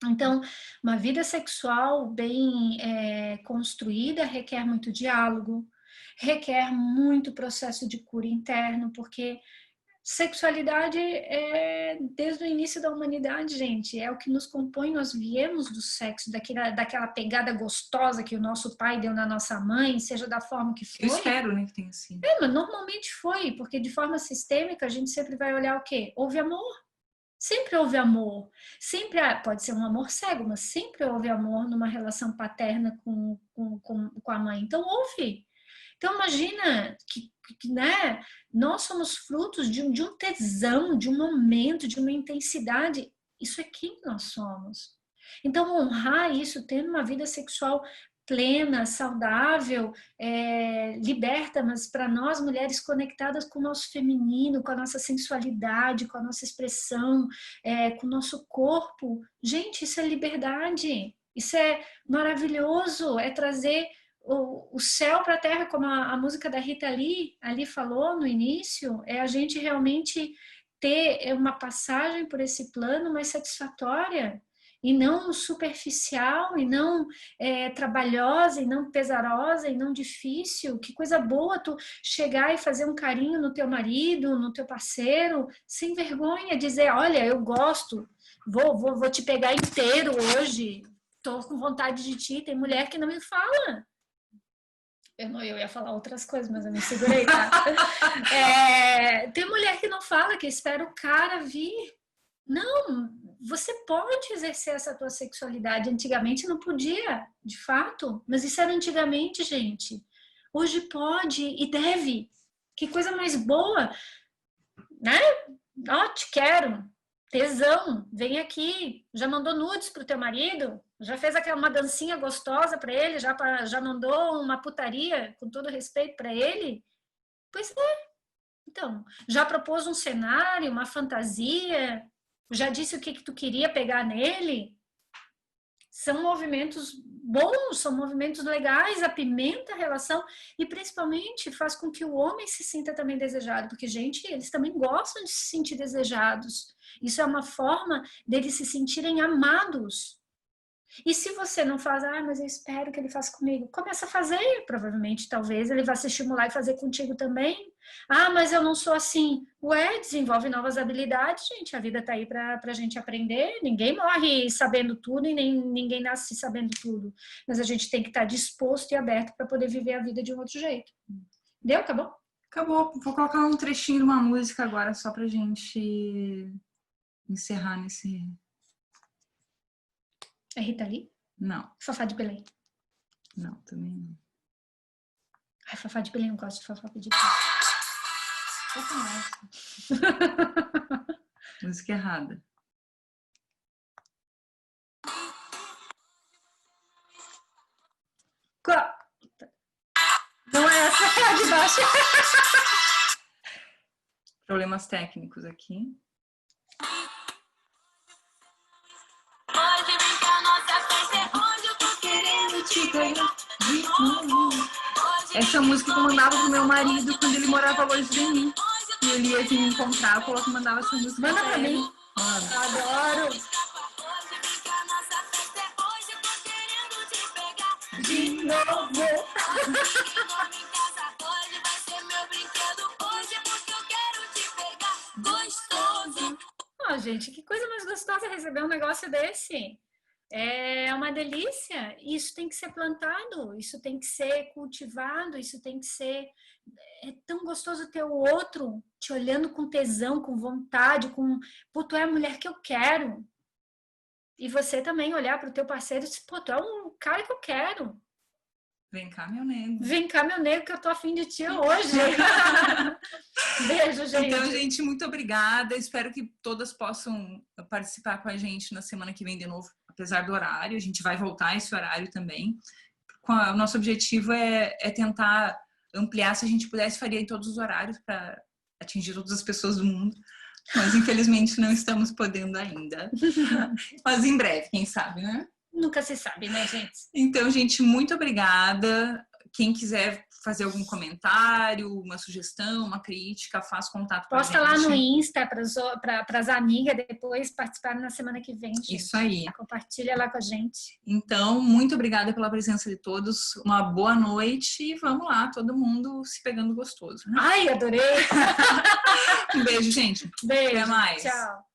Então, uma vida sexual bem construída requer muito diálogo, requer muito processo de cura interno, porque sexualidade é desde o início da humanidade, gente, é o que nos compõe, nós viemos do sexo, daquela pegada gostosa que o nosso pai deu na nossa mãe, seja da forma que foi. Eu espero, né, que tenha sido. Mas normalmente foi, porque de forma sistêmica a gente sempre vai olhar o quê? Houve amor. Sempre houve amor, sempre pode ser um amor cego, mas sempre houve amor numa relação paterna com a mãe. Então houve. Então imagina que né, nós somos frutos de um tesão, de um momento, de uma intensidade. Isso é quem nós somos. Então honrar isso, tendo uma vida sexual plena, saudável, liberta, mas para nós mulheres conectadas com o nosso feminino, com a nossa sensualidade, com a nossa expressão, com o nosso corpo. Gente, isso é liberdade, isso é maravilhoso, é trazer o céu para a terra, como a música da Rita Lee ali falou no início, é a gente realmente ter uma passagem por esse plano mais satisfatória, e não superficial, e não trabalhosa, e não pesarosa, e não difícil. Que coisa boa tu chegar e fazer um carinho no teu marido, no teu parceiro, sem vergonha, dizer, olha, eu gosto, vou te pegar inteiro hoje, tô com vontade de ti. Tem mulher que não me fala. Eu ia falar outras coisas, mas eu me segurei, tá? Tem mulher que não fala, que espera o cara vir. Não, você pode exercer essa tua sexualidade. Antigamente não podia, de fato, mas isso era antigamente, gente. Hoje pode e deve. Que coisa mais boa, né? Ó, te quero. Tesão, vem aqui. Já mandou nudes pro teu marido? Já fez uma dancinha gostosa para ele? Já mandou uma putaria, com todo respeito, para ele? Pois é. Então, já propôs um cenário, uma fantasia? Já disse o que tu queria pegar nele? São movimentos bons, são movimentos legais, apimenta a relação e principalmente faz com que o homem se sinta também desejado, porque, gente, eles também gostam de se sentir desejados. Isso é uma forma deles se sentirem amados. E se você não faz, mas eu espero que ele faça comigo, começa a fazer, provavelmente, talvez ele vá se estimular e fazer contigo também. Mas eu não sou assim. Ué, desenvolve novas habilidades, gente, a vida tá aí pra gente aprender, ninguém morre sabendo tudo e nem ninguém nasce sabendo tudo, mas a gente tem que estar disposto e aberto para poder viver a vida de um outro jeito. Deu? Acabou? Acabou. Vou colocar um trechinho de uma música agora só pra gente encerrar nesse... É Rita Lee? Não. Fafá de Belém? Não, também não. Ai, Fafá de Belém, eu gosto de Fafá de Belém. Música errada. Não é essa, é a de baixo. Problemas técnicos aqui. Pode brincar, nossa festa é onde eu tô querendo te pegar. Essa é a música que eu mandava pro meu marido quando ele morava longe de mim. E ele ia vir me encontrar, eu mandava essa música. Manda pra mim. Mano. Adoro. Pode brincar, nossa festa é hoje eu tô querendo te pegar. De novo. Dorme em casa hoje vai ser meu brinquedo hoje porque eu quero te pegar. Gostoso. Oh, gente, que coisa mais gostosa receber um negócio desse. É uma delícia. Isso tem que ser plantado, isso tem que ser cultivado, isso tem que ser... É tão gostoso ter o outro te olhando com tesão, com vontade, com... Pô, tu é a mulher que eu quero. E você também olhar para o teu parceiro e dizer, pô, tu é um cara que eu quero. Vem cá, meu nego. Vem cá, meu nego, que eu tô afim de ti hoje. Beijo, gente. Então, gente, muito obrigada. Espero que todas possam participar com a gente na semana que vem de novo, apesar do horário. A gente vai voltar a esse horário também. O nosso objetivo é tentar ampliar. Se a gente pudesse, faria em todos os horários para atingir todas as pessoas do mundo. Mas, infelizmente, não estamos podendo ainda. Mas em breve, quem sabe, né? Nunca se sabe, né, gente? Então, gente, muito obrigada. Quem quiser fazer algum comentário, uma sugestão, uma crítica, faz contato com a gente. Posta lá no Insta para as amigas depois participarem na semana que vem, gente. Isso aí. Compartilha lá com a gente. Então, muito obrigada pela presença de todos. Uma boa noite e vamos lá, todo mundo se pegando gostoso. Né? Ai, adorei! Um beijo, gente. Beijo. Até mais. Tchau.